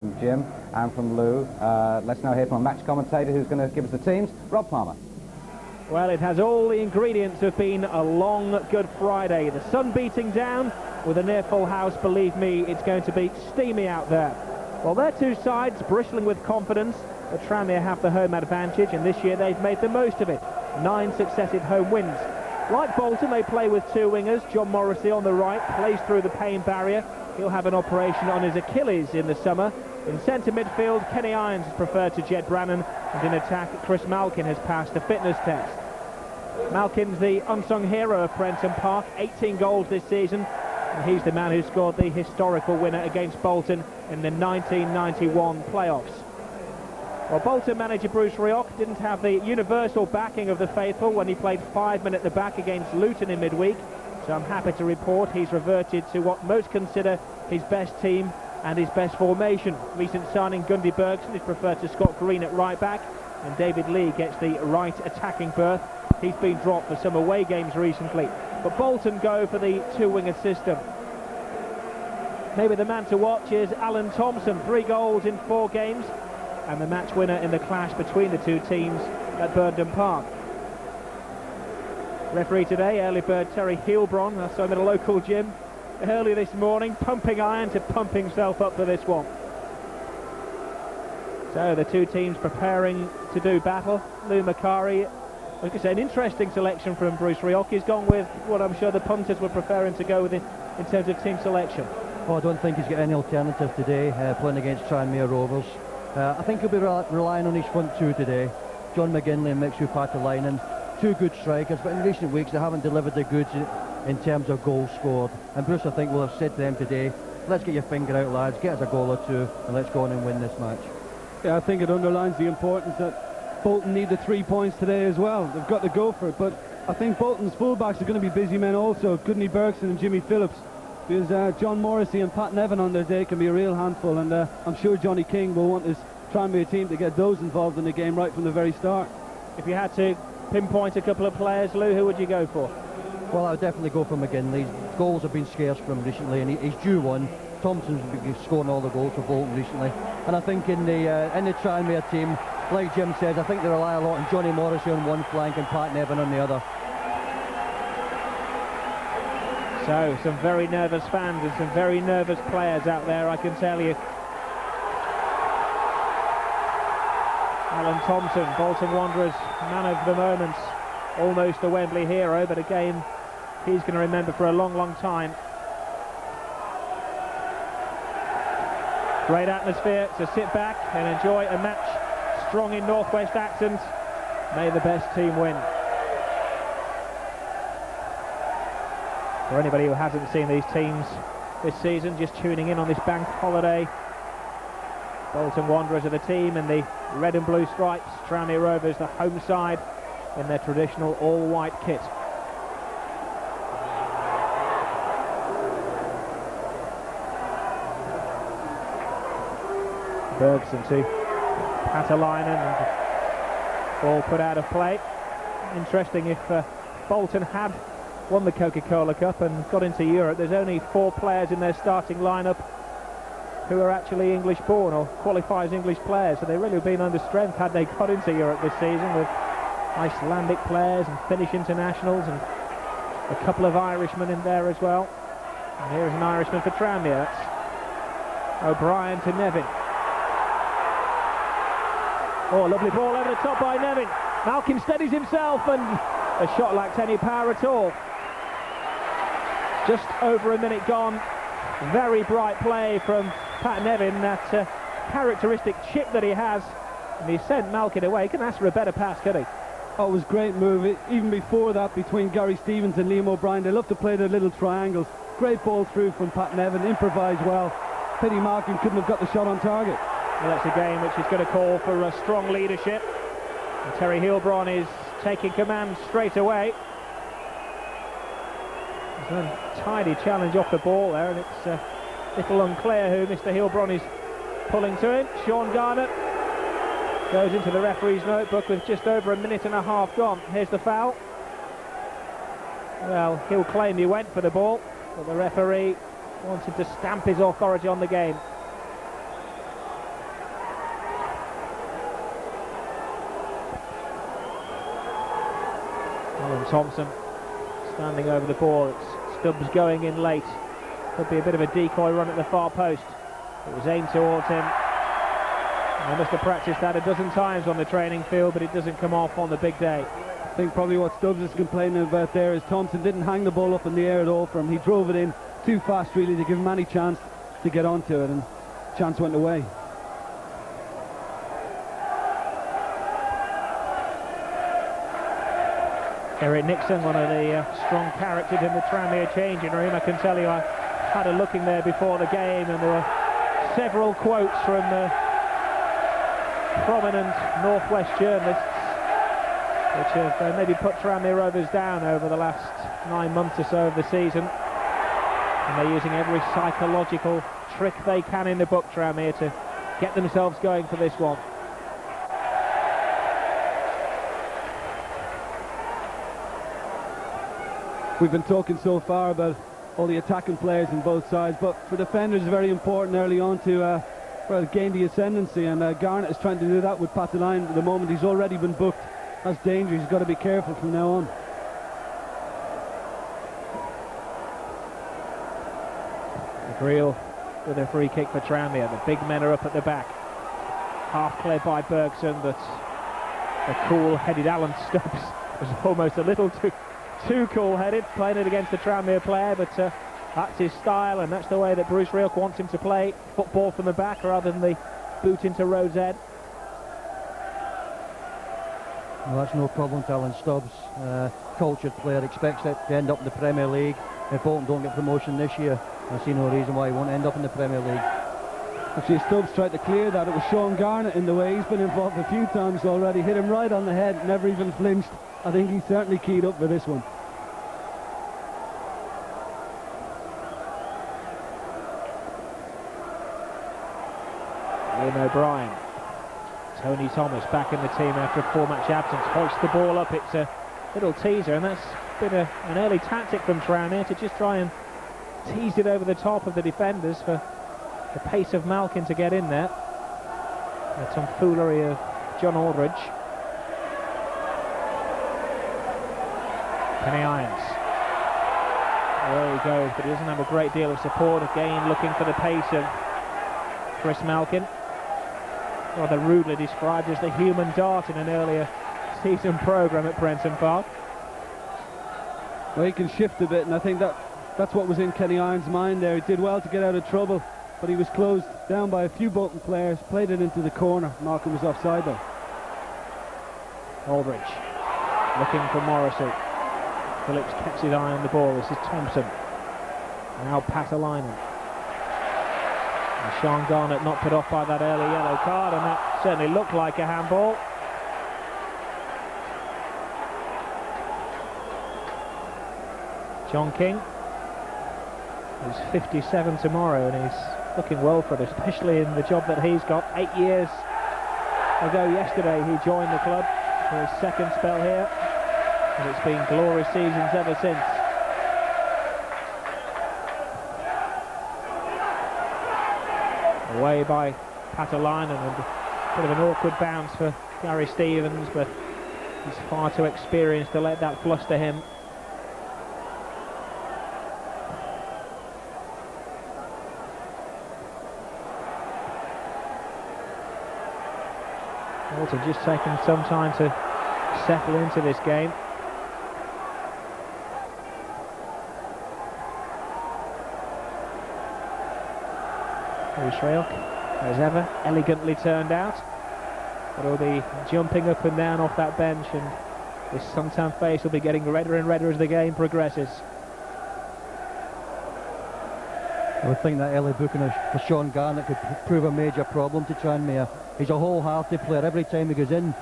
From Jim and from Lou. Let's now hear from a match commentator who's going to give us the teams, Rob Palmer. Well, it has all the ingredients of being a long Good Friday. The sun beating down with a near full house. Believe me, it's going to be steamy out there. Well, they're two sides bristling with confidence. But Tranmere have the home advantage, and this year they've made the most of it. 9 successive home wins. Like Bolton, they play with two wingers. John Morrissey on the right plays through the pain barrier. He'll have an operation on his Achilles in the summer. In centre midfield, Kenny Irons is preferred to Jed Brannan, and in attack, Chris Malkin has passed the fitness test. Malkin's the unsung hero of Prenton Park, 18 goals this season, and he's the man who scored the historical winner against Bolton in the 1991 playoffs. Well, Bolton manager Bruce Rioch didn't have the universal backing of the faithful when he played 5 men at the back against Luton in midweek, so I'm happy to report he's reverted to what most consider his best team and his best formation. Recent signing Gundy Bergson is preferred to Scott Green at right back, and David Lee gets the right attacking berth. He's been dropped for some away games recently. But Bolton go for the two-winger system. Maybe the man to watch is Alan Thompson, 3 goals in 4 games, and the match winner in the clash between the two teams at Burnden Park. Referee today, early bird Terry Heilbron. I saw him at a local gym early this morning, pumping iron to pump himself up for this one. So the two teams preparing to do battle. Lou Macari, like I said, an interesting selection from Bruce Rioch. He's gone with what I'm sure the punters were preferring to go with in terms of team selection. Well, I don't think he's got any alternative today, playing against Tranmere Rovers. I think he'll be relying on his front two today. John McGinley and Mitchell Patalainen, 2 good strikers, but in recent weeks they haven't delivered the goods in terms of goals scored. And Bruce, I think, will have said to them today, let's get your finger out, lads, get us a goal or 2, and let's go on and win this match. Yeah, I think it underlines the importance that Bolton need the 3 points today as well. They've got to go for it, but I think Bolton's fullbacks are going to be busy men also. Gundy Bergson and Jimmy Phillips, because John Morrissey and Pat Nevin on their day can be a real handful, and I'm sure Johnny King will want his Tranmere team to get those involved in the game right from the very start. If you had to pinpoint a couple of players, Lou, who would you go for? Well, I would definitely go for McGinley. Goals have been scarce for him recently, and he's due one. Thompson's been scoring all the goals for Bolton recently, and I think in the Tranmere team, like Jim says, I think they rely a lot on Johnny Morrissey on one flank and Pat Nevin on the other. So, some very nervous fans and some very nervous players out there, I can tell you. Alan Thompson, Bolton Wanderers, man of the moment, almost a Wembley hero, but again, he's going to remember for a long, long time. Great atmosphere to sit back and enjoy a match strong in Northwest accent. May the best team win. For anybody who hasn't seen these teams this season, just tuning in on this bank holiday, Bolton Wanderers are the team in the red and blue stripes, Tranmere Rovers the home side in their traditional all-white kit. Bergson to Patalainen, and ball put out of play. Interesting, if Bolton had won the Coca-Cola Cup and got into Europe, there's only 4 players in their starting lineup who are actually English born or qualify as English players, so they really have been under strength had they got into Europe this season, with Icelandic players and Finnish internationals and a couple of Irishmen in there as well. And here's an Irishman for Tranmere. That's O'Brien to Nevin. Oh, a lovely ball over the top by Nevin. Malkin steadies himself, and a shot lacks any power at all. Just over a minute gone. Very bright play from Pat Nevin, that characteristic chip that he has, and he sent Malkin away. Couldn't ask for a better pass, could he? Oh, it was a great move. Even before that, between Gary Stevens and Liam O'Brien, they love to play their little triangles. Great ball through from Pat Nevin, improvised well. Pity Malkin couldn't have got the shot on target. Well, that's a game which is going to call for strong leadership. And Terry Heilbron is taking command straight away. There's a tidy challenge off the ball there, and it's a little unclear who Mr. Heilbron is pulling to him. Sean Garnett goes into the referee's notebook with just over a minute and a half gone. Here's the foul. Well, he'll claim he went for the ball, but the referee wanted to stamp his authority on the game. Alan Thompson standing over the ball. It's Stubbs going in late. Could be a bit of a decoy run at the far post. It was aimed towards him. They must have practiced that a dozen times on the training field, but it doesn't come off on the big day. I think probably what Stubbs is complaining about there is Thompson didn't hang the ball up in the air at all for him. He drove it in too fast really to give him any chance to get onto it, and chance went away. Eric Nixon, one of the strong characters in the Tranmere changing room. I can tell you, I had a look in there before the game, and there were several quotes from prominent Northwest journalists which have maybe put Tranmere Rovers down over the last 9 months or so of the season. And they're using every psychological trick they can in the book, Tranmere, to get themselves going for this one. We've been talking so far about all the attacking players on both sides, but for defenders it's very important early on to gain the ascendancy, and Garnett is trying to do that with Pataline at the moment. He's already been booked. That's dangerous. He's got to be careful from now on. Greel with a free kick for Tranmere. The big men are up at the back. Half cleared by Bergson, but the cool-headed Alan Stubbs was almost a little too cool-headed, playing it against the Tranmere player, but that's his style, and that's the way that Bruce Rioch wants him to play football from the back rather than the boot into Rose Ed. Well, that's no problem to Alan Stubbs. Cultured player, expects it to end up in the Premier League. If Bolton don't get promotion this year, I see no reason why he won't end up in the Premier League. Actually, Stubbs tried to clear that. It was Sean Garnett in the way. He's been involved a few times already. Hit him right on the head, never even flinched. I think he's certainly keyed up for this one. Liam O'Brien. Tony Thomas back in the team after a 4-match absence. Hoists the ball up. It's a little teaser, and that's been an early tactic from Tranmere to just try and tease it over the top of the defenders for the pace of Malkin to get in there. That's some foolery of John Aldridge. Kenny Irons. There he goes, but he doesn't have a great deal of support. Again, looking for the pace of Chris Malkin. Rather rudely described as the human dart in an earlier season programme at Prenton Park. Well, he can shift a bit, and I think that's what was in Kenny Irons' mind there. He did well to get out of trouble, but he was closed down by a few Bolton players, played it into the corner. Malcolm was offside though. Aldridge looking for Morrissey. Phillips keeps his eye on the ball. This is Thompson. Now Pataline. And Sean Garnett not put off by that early yellow card, and that certainly looked like a handball. John King, who's 57 tomorrow, and he's looking well for it, especially in the job that he's got. 8 years ago yesterday he joined the club for his second spell here, and it's been glorious seasons ever since. Away by Pataline, and a bit of an awkward bounce for Gary Stevens, but he's far too experienced to let that fluster him. Bolton just taking some time to settle into this game. Bruce Rioch, as ever, elegantly turned out. But he'll be jumping up and down off that bench, and his suntan face will be getting redder and redder as the game progresses. I would think that early booking for Sean Garnett could prove a major problem to Tranmere. He's a wholehearted player. Every time he goes in,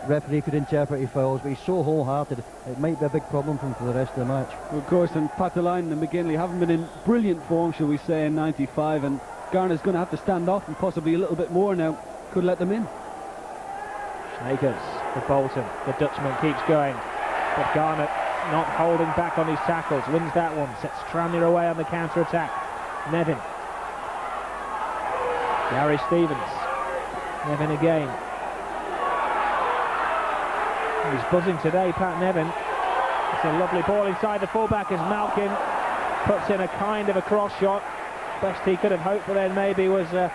referee could interpret his fouls, but he's so wholehearted, it might be a big problem for him for the rest of the match. Of course, and Pataline and McGinley haven't been in brilliant form, shall we say, in 95, and Garnett's going to have to stand off and possibly a little bit more now. Could let them in. Snakers for Bolton. The Dutchman keeps going, but Garnett not holding back on his tackles. Wins that one. Sets Tranmere away on the counter-attack. Nevin. Gary Stevens. Nevin again. He's buzzing today, Pat Nevin. It's a lovely ball inside the fullback as Malkin puts in a kind of a cross shot. Best he could have hoped for then maybe was a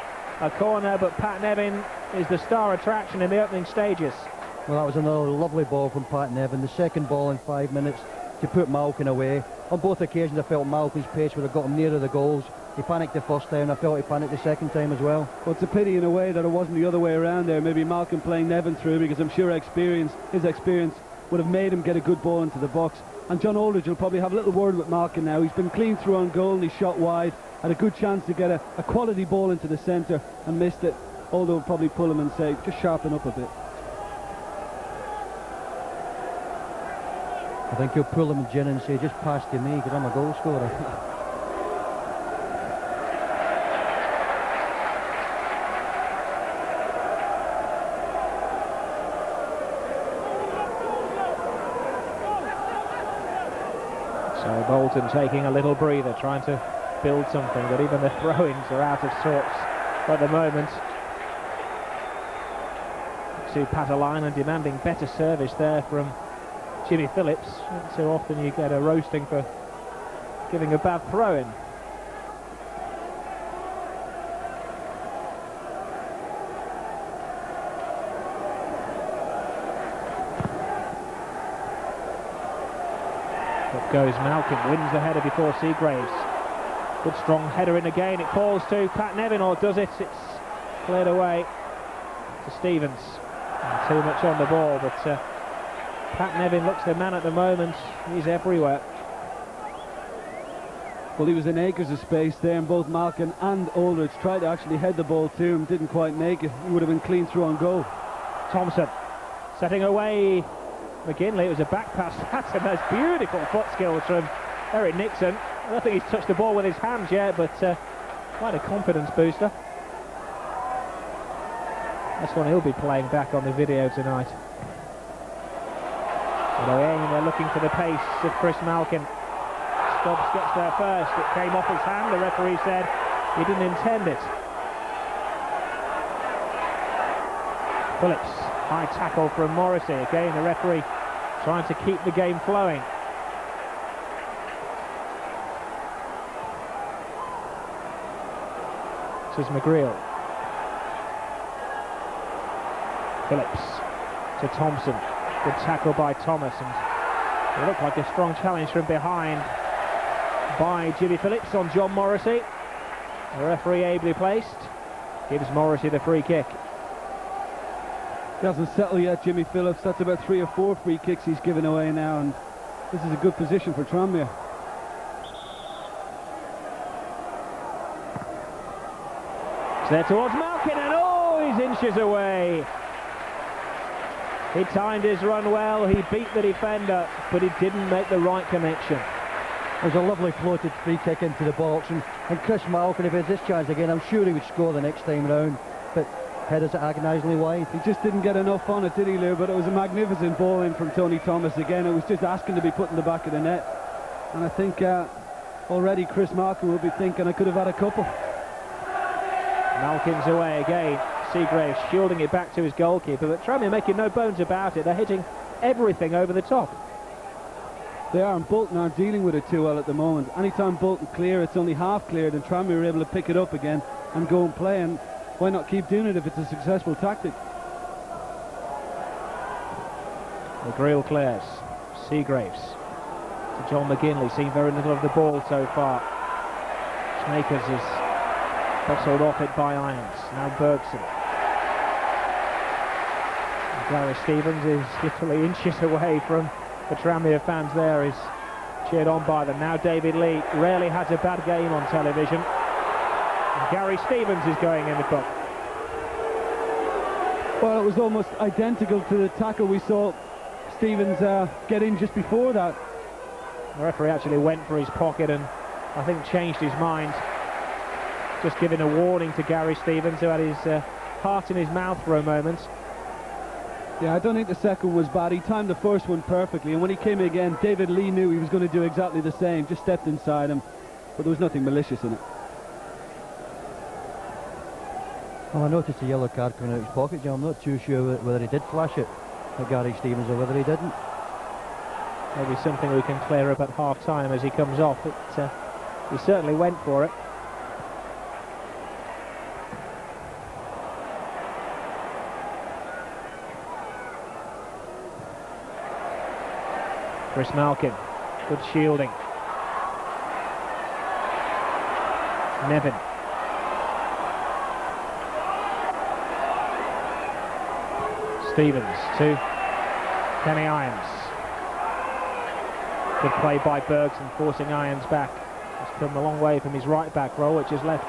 corner, but Pat Nevin is the star attraction in the opening stages. Well, that was another lovely ball from Pat Nevin, the second ball in 5 minutes to put Malkin away. On both occasions I felt Malkin's pace would have got him nearer the goals. He panicked the first time, I felt he panicked the second time as well. Well, it's a pity in a way that it wasn't the other way around there. Maybe Malkin playing Nevin through, because I'm sure his experience would have made him get a good ball into the box. And John Aldridge will probably have a little word with Malkin now. He's been clean through on goal and he shot wide. Had a good chance to get a quality ball into the centre and missed it. Aldo will probably pull him and say, just sharpen up a bit. I think he'll pull him in gin and say, just pass to me because I'm a goal scorer. So Bolton taking a little breather, trying to build something, but even the throw-ins are out of sorts at the moment. To Patalainen demanding better service there from Jimmy Phillips. Not so often you get a roasting for giving a bad throw-in. Up goes Malkin, wins the header before Seagraves. Good strong header in again. It falls to Pat Nevin, or does it? It's cleared away to Stevens. And too much on the ball, but Pat Nevin looks the man at the moment. He's everywhere. Well, he was in acres of space there, and both Malkin and Aldridge tried to actually head the ball to him. Didn't quite make it. He would have been clean through on goal. Thompson setting away McGinley. It was a back pass. That's a most beautiful foot skills from Eric Nixon. I don't think he's touched the ball with his hands yet, but quite a confidence booster. That's one he'll be playing back on the video tonight. And they're looking for the pace of Chris Malkin. Stubbs gets there first. It came off his hand. The referee said he didn't intend it. Phillips, high tackle from Morrissey. Again, the referee trying to keep the game flowing. This is McGreal. Phillips to Thompson. Good tackle by Thomas, and it looked like a strong challenge from behind by Jimmy Phillips on John Morrissey. The referee ably placed, gives Morrissey the free kick. He hasn't settled yet, Jimmy Phillips. That's about 3 or 4 free kicks he's given away now, and this is a good position for Tranmere. It's there towards Malkin, and oh, he's inches away. He timed his run well, he beat the defender, but he didn't make the right connection. There's a lovely floated free kick into the box, and Chris Malkin, if he has this chance again, I'm sure he would score the next time round, but headers it agonisingly wide. He just didn't get enough on it, did he, Lou? But it was a magnificent ball in from Tony Thomas again. It was just asking to be put in the back of the net, and I think already Chris Malkin will be thinking, I could have had a couple. Malkin's away again. Seagraves shielding it back to his goalkeeper, but Tranmere making no bones about it. They're hitting everything over the top. They are, and Bolton aren't dealing with it too well at the moment. Anytime Bolton clear, it's only half cleared, and Tranmere are able to pick it up again and go and play, and why not keep doing it if it's a successful tactic? McGreal clears. Seagraves to John McGinley, seen very little of the ball so far. Snakers is bustled off it by Irons. Now Bergson. Gary Stevens is literally inches away from the Tranmere fans there. He's cheered on by them. Now David Lee rarely has a bad game on television. And Gary Stevens is going in the cup. Well, it was almost identical to the tackle we saw Stevens get in just before that. The referee actually went for his pocket and I think changed his mind. Just giving a warning to Gary Stevens, who had his heart in his mouth for a moment. Yeah, I don't think the second was bad. He timed the first one perfectly, and when he came again, David Lee knew he was going to do exactly the same, just stepped inside him, but there was nothing malicious in it. Well, I noticed a yellow card coming out of his pocket, John. I'm not too sure whether he did flash it at Gary Stevens or whether he didn't. Maybe something we can clear up at half-time as he comes off. He certainly went for it. Chris Malkin, good shielding. Nevin. Stevens to Kenny Irons. Good play by Bergson, forcing Irons back. He's come a long way from his right back role, which has left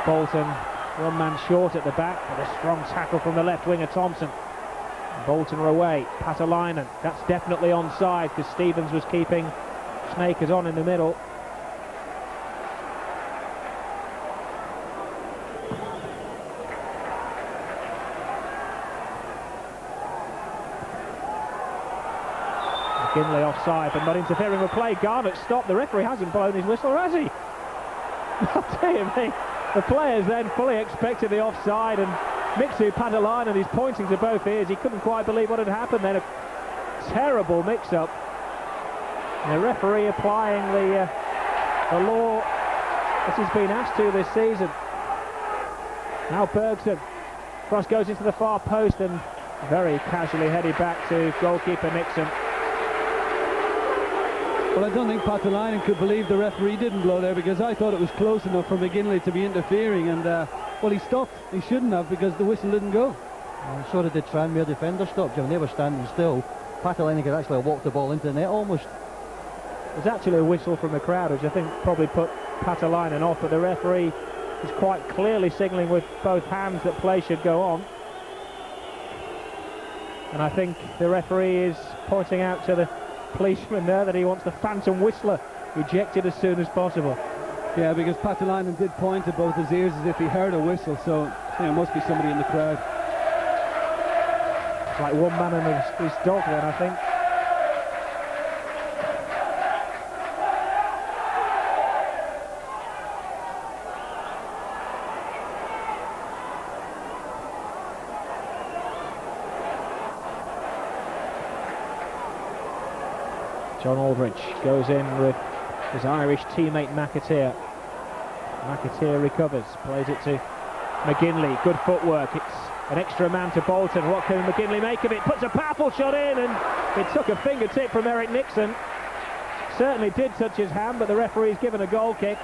Bolton one man short at the back, with a strong tackle from the left winger Thompson. Bolton are away. Patalainen, that's definitely onside because Stevens was keeping Snakers on in the middle. McGinley offside but not interfering with play. Garnett stopped. The referee hasn't blown his whistle, has he? I'll tell you, mate, the players then fully expected the offside, and Mixu Patalainen is pointing to both ears. He couldn't quite believe what had happened then. A terrible mix-up. The referee applying the law as he's been asked to this season. Now Bergson. Cross goes into the far post and very casually headed back to goalkeeper Nixon. Well, I don't think Patalainen could believe the referee didn't blow there, because I thought it was close enough for McGinley to be interfering, and well, he stopped. He shouldn't have, because the whistle didn't go. And so did the Tranmere defender stop, Jim. They were standing still. Patalainen could actually walk the ball into the net almost. There's actually a whistle from the crowd, which I think probably put Patalainen off, but the referee is quite clearly signalling with both hands that play should go on. And I think the referee is pointing out to the policeman there that he wants the phantom whistler ejected as soon as possible. Yeah, because Patalainen did point to both his ears as if he heard a whistle, so there must be somebody in the crowd. It's like one man and his dog then, I think. John Aldridge goes in with his Irish teammate McAteer. McAteer recovers, plays it to McGinley. Good footwork. It's an extra man to Bolton. What can McGinley make of it? Puts a powerful shot in, and it took a fingertip from Eric Nixon. Certainly did touch his hand, but the referee's given a goal kick.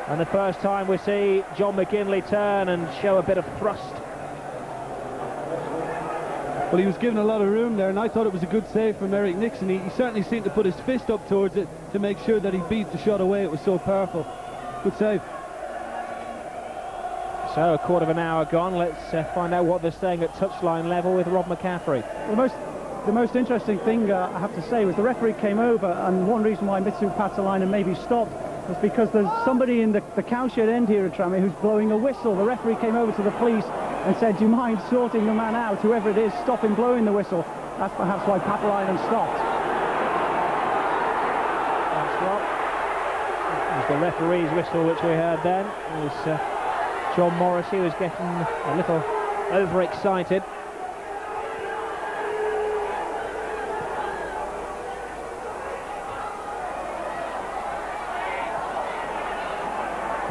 And the first time we see John McGinley turn and show a bit of thrust. Well, he was given a lot of room there, and I thought it was a good save from Eric Nixon. He certainly seemed to put his fist up towards it to make sure that he beat the shot away. It was so powerful. Good save. So, a quarter of an hour gone. Let's find out what they're saying at touchline level with Rob McCaffrey. Well, the most interesting thing, I have to say, was the referee came over, and one reason why Mixu Patalainen maybe stopped was because there's somebody in the cowshed end here at Tranmere who's blowing a whistle. The referee came over to the police and said, do you mind sorting the man out? Whoever it is, stop him blowing the whistle. That's perhaps why Patalainen stopped. That's right. It was the referee's whistle which we heard then. It was John Morrissey was getting a little overexcited.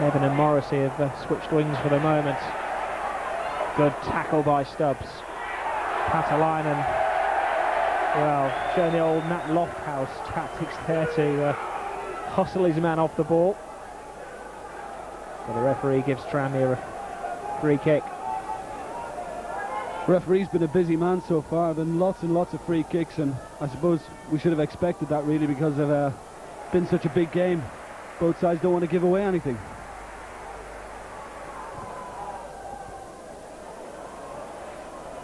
Nevin and Morrissey have switched wings for the moment. Good tackle by Stubbs. Patalainen, well, showing the old Nat Lofthouse tactics there to hustle his man off the ball. But the referee gives Tranmere a free kick. Referee's been a busy man so far. Been lots and lots of free kicks, and I suppose we should have expected that really, because of been such a big game. Both sides don't want to give away anything.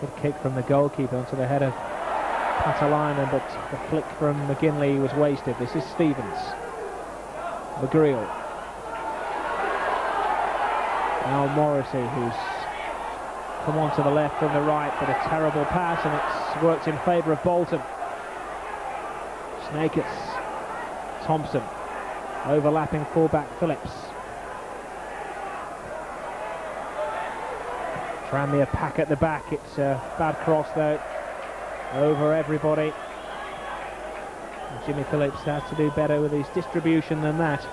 Good kick from the goalkeeper onto the head of Patalainen, but the flick from McGinley was wasted. This is Stevens. McGreal. Now Morrissey, who's come on to the left from the right, but a terrible pass, and it's worked in favour of Bolton. Snakers. Thompson. Overlapping fullback Phillips. Tranmere pack at the back. It's a bad cross though, over everybody. Jimmy Phillips has to do better with his distribution than that.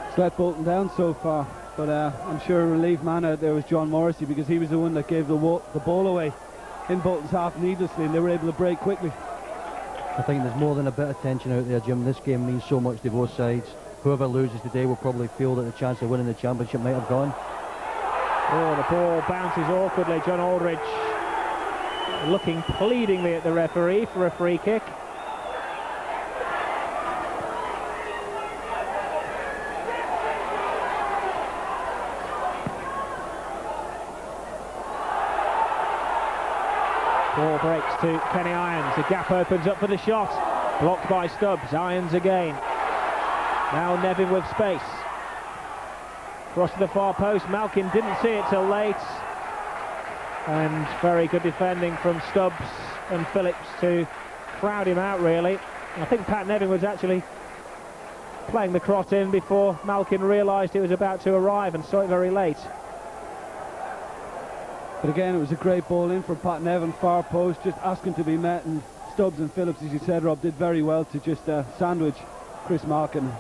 It's let Bolton down so far, but I'm sure a relief man out there was John Morrissey, because he was the one that gave the ball away in Bolton's half needlessly, and they were able to break quickly. I think there's more than a bit of tension out there, Jim. This game means so much to both sides. Whoever loses today will probably feel that the chance of winning the championship might have gone. Oh, the ball bounces awkwardly. John Aldridge looking pleadingly at the referee for a free kick. Ball breaks to Kenny Irons. The gap opens up for the shot. Blocked by Stubbs. Irons again. Now Nevin with space. Cross to the far post. Malkin didn't see it till late. And very good defending from Stubbs and Phillips to crowd him out, really. I think Pat Nevin was actually playing the cross in before Malkin realised it was about to arrive and saw it very late. But again, it was a great ball in from Pat Nevin, far post, just asking to be met, and Stubbs and Phillips, as you said, Rob, did very well to just sandwich Chris Malkin and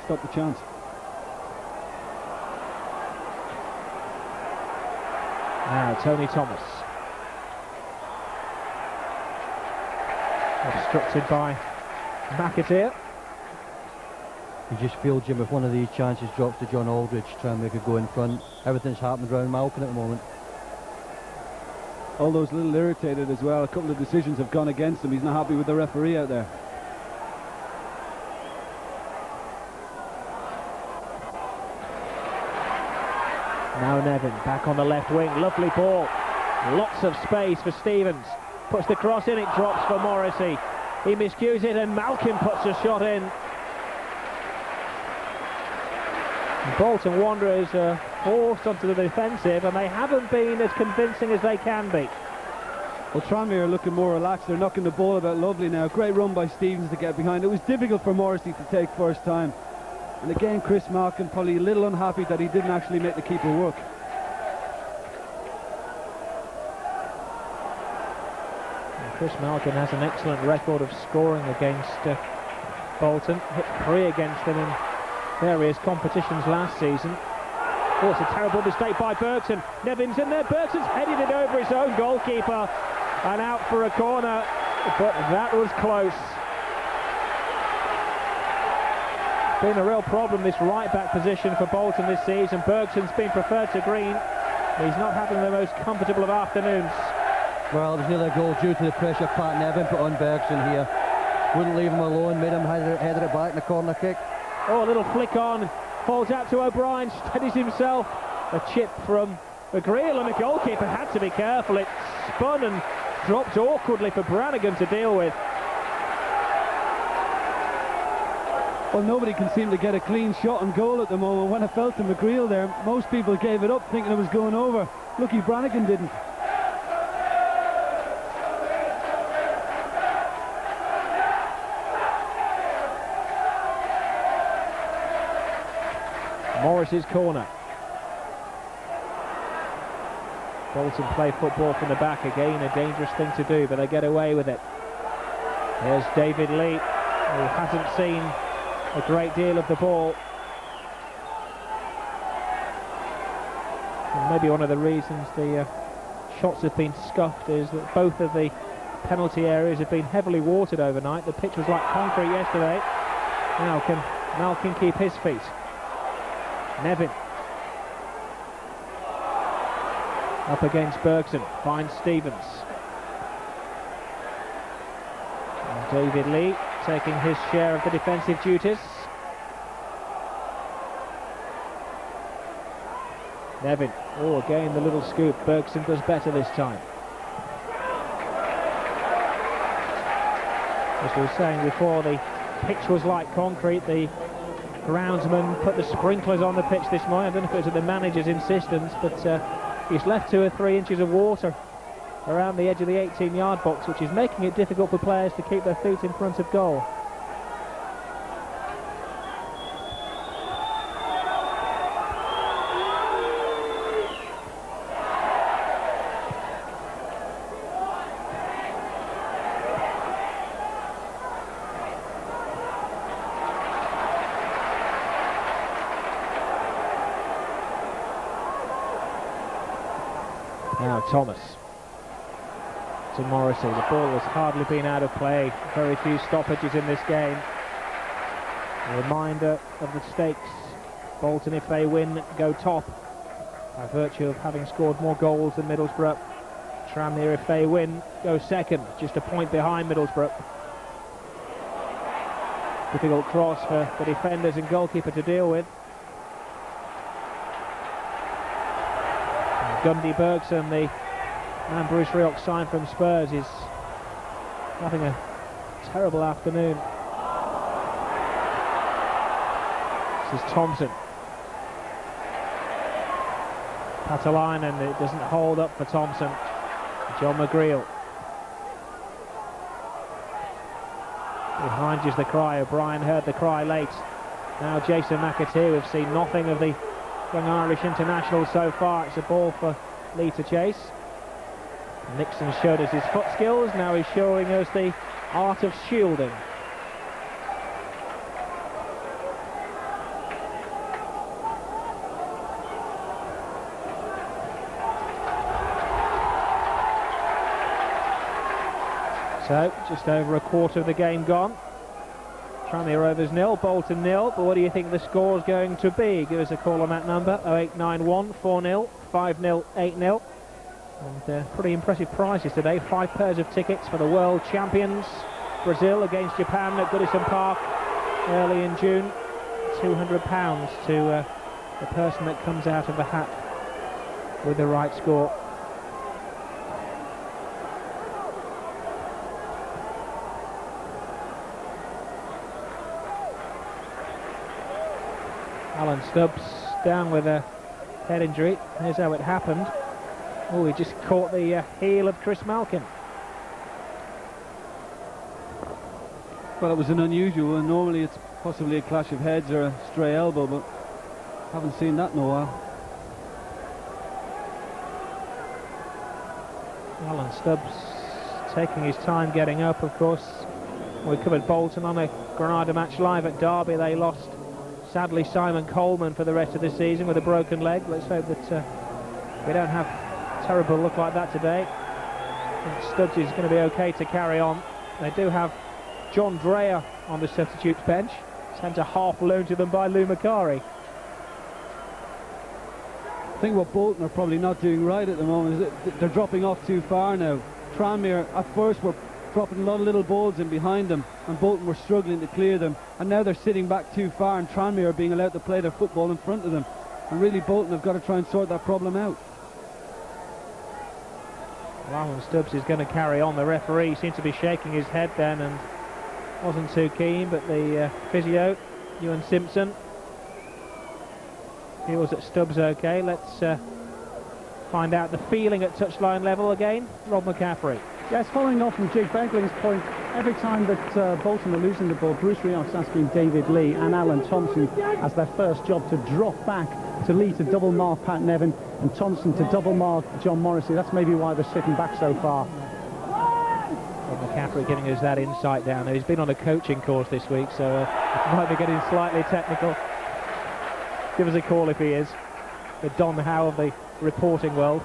stop the chance. Now Tony Thomas. Obstructed by McAteer. You just feel, Jim, if one of these chances drops to John Aldridge, Tranmere could go in front. Everything's happened around Malkin at the moment. Aldo's a little irritated as well. A couple of decisions have gone against him. He's not happy with the referee out there. Now Nevin back on the left wing. Lovely ball. Lots of space for Stevens. Puts the cross in. It drops for Morrissey. He miscues it and Malkin puts a shot in. Bolton Wanderers are forced onto the defensive, and they haven't been as convincing as they can be. Well, Tranmere are looking more relaxed. They're knocking the ball about lovely now. Great run by Stevens to get behind. It was difficult for Morrissey to take first time. And again, Chris Malkin probably a little unhappy that he didn't actually make the keeper work. And Chris Malkin has an excellent record of scoring against Bolton. Hit 3 against them in various competitions last season. Oh, it's a terrible mistake by Bergson. Nevin's in there. Bergson's headed it over his own goalkeeper and out for a corner, but that was close. Been a real problem, this right-back position for Bolton this season. Bergson's been preferred to Green. He's not having the most comfortable of afternoons. Well, there's nearly a goal due to the pressure Pat Nevin put on Bergson here. Wouldn't leave him alone, made him header it back in the corner kick. Oh, a little flick on, falls out to O'Brien, steadies himself. A chip from McGreal, and the goalkeeper had to be careful. It spun and dropped awkwardly for Brannigan to deal with. Well, nobody can seem to get a clean shot on goal at the moment. When I felt to McGreal there, most people gave it up thinking it was going over. Lucky Brannigan didn't. Morris's corner. Bolton play football from the back again, a dangerous thing to do, but they get away with it. Here's David Lee, who hasn't seen a great deal of the ball. And maybe one of the reasons the shots have been scuffed is that both of the penalty areas have been heavily watered overnight. The pitch was like concrete yesterday. Now can Malkin keep his feet? Nevin up against Bergson, finds Stevens. And David Lee taking his share of the defensive duties. Nevin, oh, again the little scoop. Bergson does better this time. As we were saying before, the pitch was like concrete. The groundsman put the sprinklers on the pitch this morning. I don't know if it was at the manager's insistence, but he's left 2 or 3 inches of water around the edge of the 18-yard box, which is making it difficult for players to keep their feet in front of goal. Now Thomas to Morrissey. The ball has hardly been out of play. Very few stoppages in this game. A reminder of the stakes. Bolton, if they win, go top by virtue of having scored more goals than Middlesbrough. Tranmere, if they win, go second, just a point behind Middlesbrough. Difficult cross for the defenders and goalkeeper to deal with. And Gundy Bergson, the man Bruce Rioch signed from Spurs, is having a terrible afternoon. This is Thompson. Patalainen, it doesn't hold up for Thompson. John McGreal. Behind is the cry. O'Brien heard the cry late. Now Jason McAteer. We've seen nothing of the young Irish international so far. It's a ball for Lee to chase. Nixon showed us his foot skills. Now he's showing us the art of shielding. So, just over a quarter of the game gone. Tranmere Rovers 0, Bolton 0. But what do you think the score's going to be? Give us a call on that number, 0891 4-0, 5-0, 8-0. And pretty impressive prizes today. 5 pairs of tickets for the World Champions. Brazil against Japan at Goodison Park early in June. £200 to the person that comes out of the hat with the right score. Alan Stubbs down with a head injury. Here's how it happened. Oh, he just caught the heel of Chris Malkin. Well, it was an unusual one. Normally it's possibly a clash of heads or a stray elbow, but haven't seen that in a while. Alan Stubbs taking his time getting up, of course. We covered Bolton on a Granada match live at Derby. They lost, sadly, Simon Coleman for the rest of the season with a broken leg. Let's hope that we don't have a terrible look like that today. I think Stubbs is going to be okay to carry on. They do have John Dreyer on the substitutes bench, sent a half loan to them by Lou Macari. I think what Bolton are probably not doing right at the moment is that they're dropping off too far now. Tranmere at first were dropping a lot of little balls in behind them, and Bolton were struggling to clear them, and now they're sitting back too far, and Tranmere are being allowed to play their football in front of them, and really Bolton have got to try and sort that problem out. Well, Alan Stubbs is going to carry on. The referee seemed to be shaking his head then and wasn't too keen, but the physio, Ewan Simpson, feels that Stubbs okay. Let's find out the feeling at touchline level again. Rob McCaffrey. Yes, following off from Jake Begling's point, every time that Bolton are losing the ball, Bruce Rioch's asking David Lee and Alan Thompson as their first job to drop back to Lee to double mark Pat Nevin and Thompson to double mark John Morrissey. That's maybe why they're sitting back so far. Rob McCaffrey giving us that insight down there. He's been on a coaching course this week, so might be getting slightly technical. Give us a call if he is. The Don Howe of the reporting world.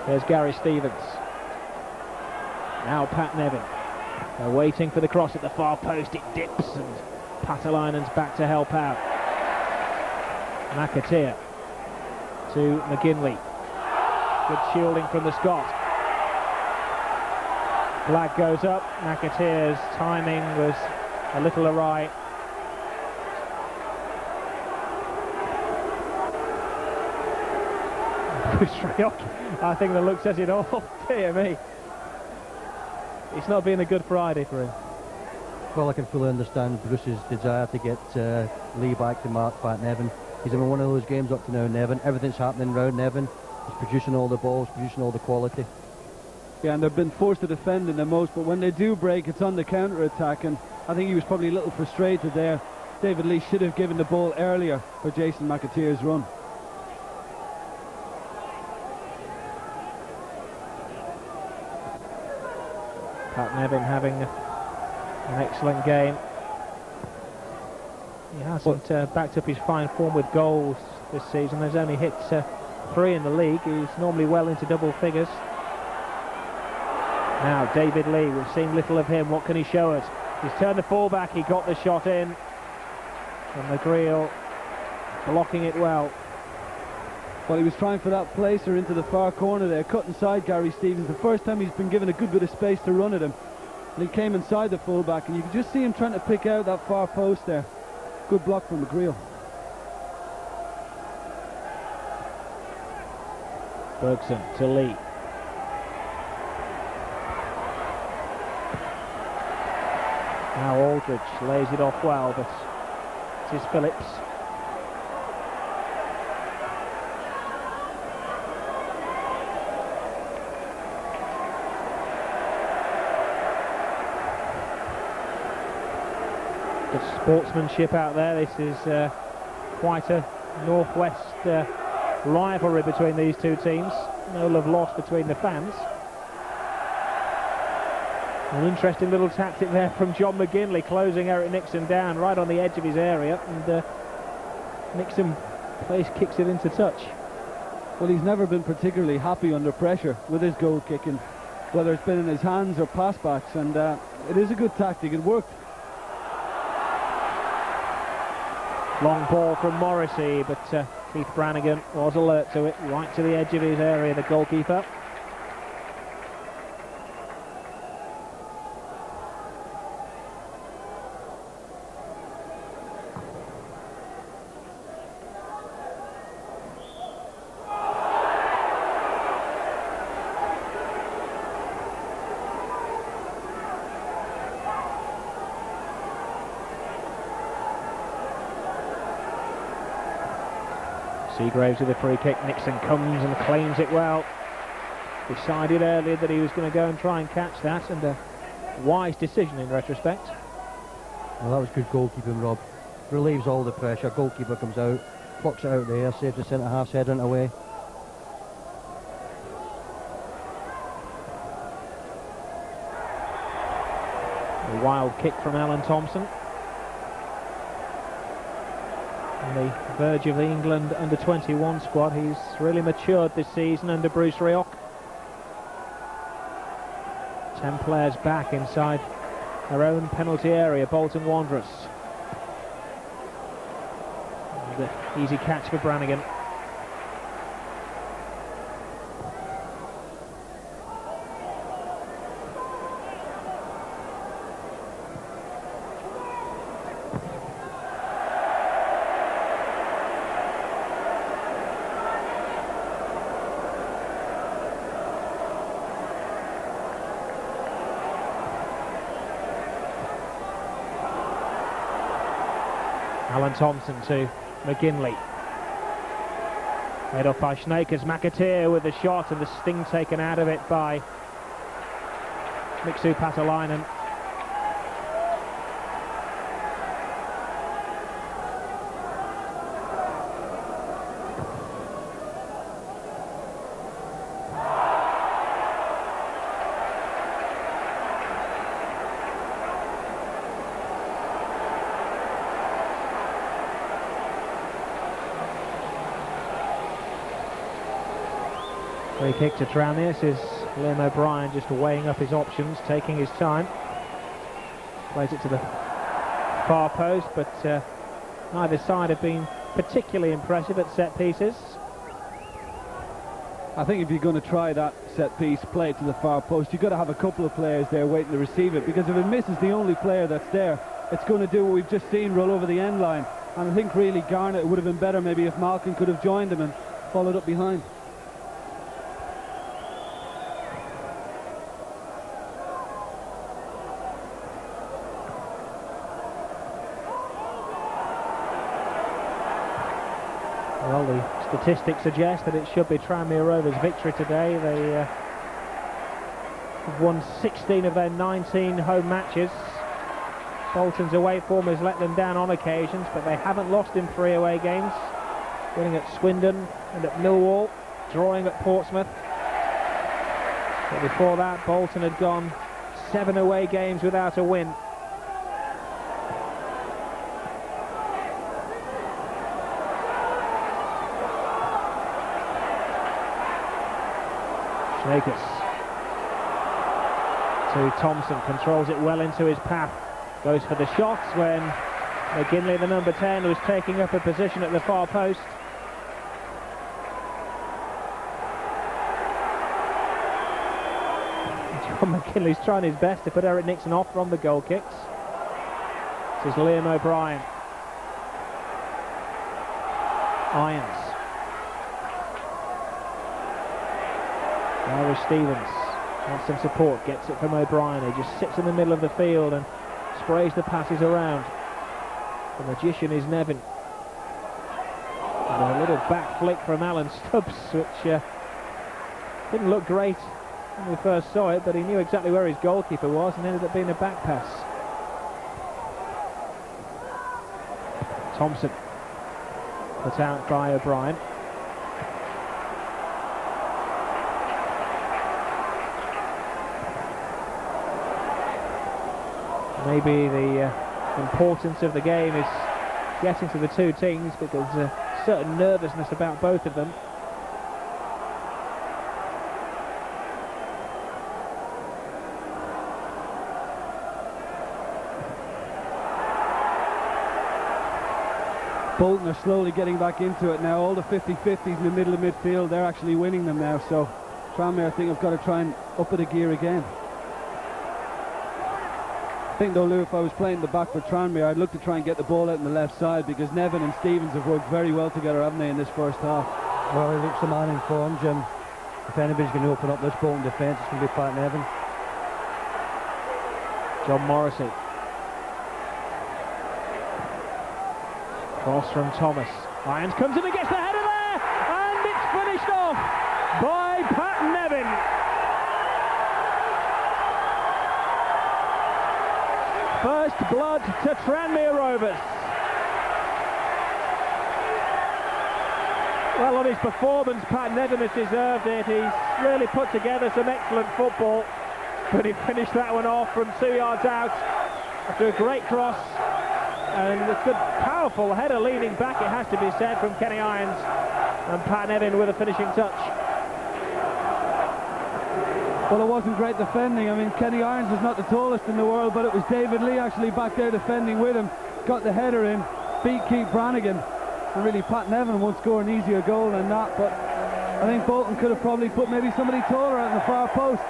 There's Gary Stevens. Now Pat Nevin. They're waiting for the cross at the far post. It dips and Patalainen's back to help out. McAteer to McGinley. Good shielding from the Scot. Black goes up. McAteer's timing was a little awry. Bruce Rioch, I think the look says it all. Dear me. It's not been a good Friday for him. Well, I can fully understand Bruce's desire to get Lee back to mark Pat Nevin. He's in one of those games up to now, Nevin. Everything's happening around Nevin. He's producing all the balls, producing all the quality. Yeah, and they've been forced to defend in the most, but when they do break, it's on the counter-attack, and I think he was probably a little frustrated there. David Lee should have given the ball earlier for Jason McAteer's run. Pat Nevin having an excellent game. He hasn't backed up his fine form with goals this season. There's only hit 3 in the league. He's normally well into double figures. Now David Lee, we've seen little of him. What can he show us? He's turned the full-back, he got the shot in. And McGreal blocking it well. Well, he was trying for that placer into the far corner there, cut inside Gary Stevens. The first time he's been given a good bit of space to run at him. And he came inside the full-back, and you could just see him trying to pick out that far post there. Good block from McGreal. Bergson to Lee. Now Aldridge lays it off well, but it is Phillips. Good sportsmanship out there. This is quite a northwest rivalry between these two teams. No love lost between the fans. An interesting little tactic there from John McGinley, closing Eric Nixon down right on the edge of his area, and Nixon kicks it into touch. Well, he's never been particularly happy under pressure with his goal kicking, whether it's been in his hands or pass backs, and it is a good tactic. It worked. Long ball from Morrissey, but Keith Brannigan was alert to it, right to the edge of his area, the goalkeeper. Seagraves with a free kick. Nixon comes and claims it well. Decided earlier that he was going to go and try and catch that, and a wise decision in retrospect. Well, that was good goalkeeping, Rob. Relieves all the pressure. Goalkeeper comes out, plucks it out there, saves the centre-half's head and away. A wild kick from Alan Thompson. On the verge of the England under-21 squad. He's really matured this season under Bruce Rioch. 10 players back inside their own penalty area, Bolton Wanderers. And the easy catch for Brannigan. Alan Thompson to McGinley. Made off by Schneikers. McAteer with the shot, and the sting taken out of it by Miksu Patalainen. Free kick to Tranmere. This is Liam O'Brien just weighing up his options, taking his time. Plays it to the far post, but neither side have been particularly impressive at set pieces. I think if you're going to try that set piece, play it to the far post, you've got to have a couple of players there waiting to receive it, because if it misses the only player that's there, it's going to do what we've just seen, roll over the end line. And I think really Garnett would have been better maybe if Malcolm could have joined him and followed up behind. Well, the statistics suggest that it should be Tranmere Rovers' victory today. They have won 16 of their 19 home matches. Bolton's away form has let them down on occasions, but they haven't lost in 3 away games. Winning at Swindon and at Millwall, drawing at Portsmouth. But before that, Bolton had gone 7 away games without a win. Snakers to Thompson, controls it well into his path, goes for the shots when McGinley, the number 10, was taking up a position at the far post. John McGinley's trying his best to put Eric Nixon off from the goal kicks. This is Liam O'Brien. Irons. Irish Stevens wants some support, gets it from O'Brien. He just sits in the middle of the field and sprays the passes around. The magician is Nevin. And a little back flick from Alan Stubbs, which didn't look great when we first saw it, but he knew exactly where his goalkeeper was and ended up being a back pass. Thompson put out by O'Brien. Maybe the importance of the game is getting to the two teams, but there's a certain nervousness about both of them. Bolton are slowly getting back into it now. All the 50-50s in the middle of midfield, they're actually winning them now. So Tranmere, I think, have got to try and up it a gear again. I think though, Lou, if I was playing the back for Tranmere, I'd look to try and get the ball out on the left side, because Nevin and Stevens have worked very well together, haven't they, in this first half? Well, he looks the man in form, Jim. If anybody's going to open up this Bolton defence, it's going to be Pat Nevin. John Morrissey. Cross from Thomas. Irons comes in and gets the header there, and it's finished off by Pat Nevin. First blood to Tranmere Rovers. Well, on his performance, Pat Nevin has deserved it. He's really put together some excellent football, but he finished that one off from 2 yards out after a great cross. And a good, powerful header leaning back, it has to be said, from Kenny Irons, and Pat Nevin with a finishing touch. Well, it wasn't great defending. I mean, Kenny Irons is not the tallest in the world, but it was David Lee actually back there defending with him. Got the header in, beat Keith Brannigan. And really, Pat Nevin won't score an easier goal than that, but I think Bolton could have probably put maybe somebody taller out in the far post.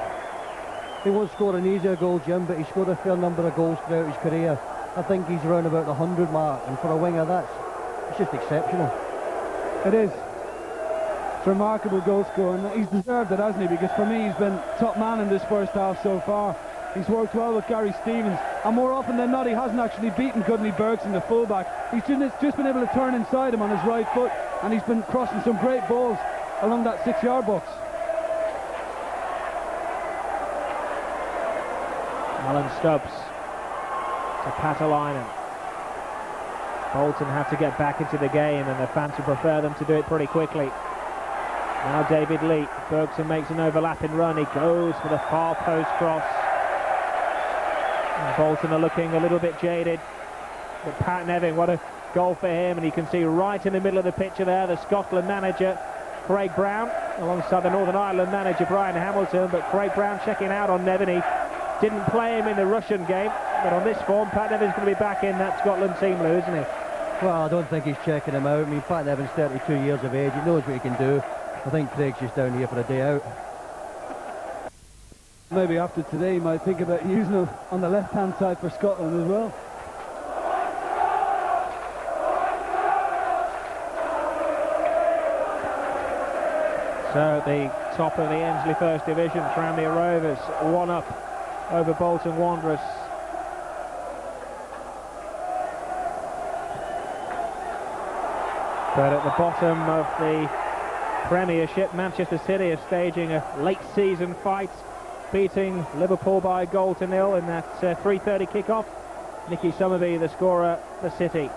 He won't score an easier goal, Jim, but he scored a fair number of goals throughout his career. I think he's around about the 100 mark, and for a winger, it's just exceptional. It is. It's a remarkable goal scorer, and he's deserved it, hasn't he? Because for me, he's been top man in this first half so far. He's worked well with Gary Stevens, and more often than not, he hasn't actually beaten Gudney Bergson, the fullback. He's just been able to turn inside him on his right foot, and he's been crossing some great balls along that 6-yard box. Alan Stubbs to Patalainen. Bolton have to get back into the game, and the fans would prefer them to do it pretty quickly. Now David Lee. Bergson makes an overlapping run. He goes for the far post cross. And Bolton are looking a little bit jaded. But Pat Nevin, what a goal for him. And you can see right in the middle of the picture there, the Scotland manager, Craig Brown, alongside the Northern Ireland manager, Brian Hamilton. But Craig Brown checking out on Nevin. He didn't play him in the Russian game, but on this form, Pat Nevin's going to be back in that Scotland team, Lou, isn't he? Well, I don't think he's checking him out. I mean, Pat Nevin's 32 years of age. He knows what he can do. I think Craig's just down here for a day out. Maybe after today, he might think about using him on the left-hand side for Scotland as well. So at the top of the Ensley First Division, Tranmere Rovers 1 up over Bolton Wanderers. But at the bottom of the Premiership, Manchester City are staging a late season fight, beating Liverpool by a goal to nil in that 3:30 kick-off. Nicky Summerby, the scorer for City.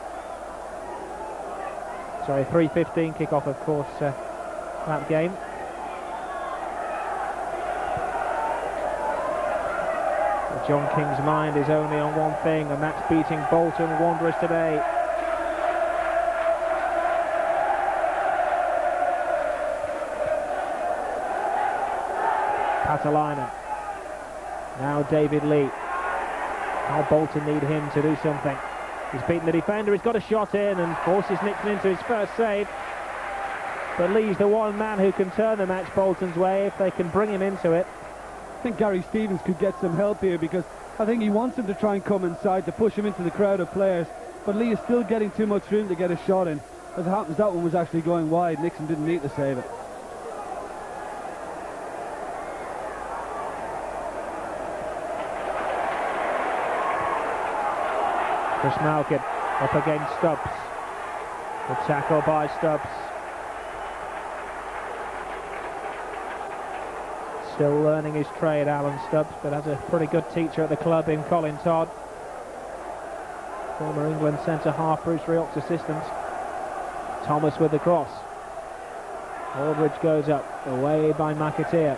Sorry, 3:15 kick-off, of course, that game. But John King's mind is only on one thing, and that's beating Bolton Wanderers today. Patalainen. Now David Lee. Now Bolton need him to do something. He's beaten the defender, he's got a shot in and forces Nixon into his first save. But Lee's the one man who can turn the match Bolton's way if they can bring him into it. I think Gary Stevens could get some help here, because I think he wants him to try and come inside to push him into the crowd of players. But Lee is still getting too much room to get a shot in. As it happens, that one was actually going wide. Nixon didn't need to save it. Chris Malkin up against Stubbs. Good tackle by Stubbs. Still learning his trade, Alan Stubbs, but has a pretty good teacher at the club in Colin Todd. Former England centre-half, Bruce Rioch's assistant. Thomas with the cross. Aldridge goes up, away by McAteer.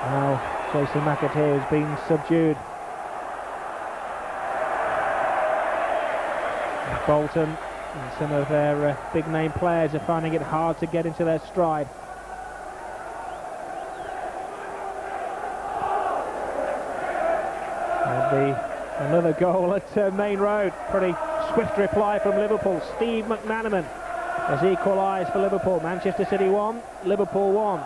Now Jason McAteer has been subdued. Bolton and some of their big name players are finding it hard to get into their stride. And another goal at Main Road. Pretty swift reply from Liverpool. Steve McManaman has equalised for Liverpool. Manchester City 1, Liverpool 1.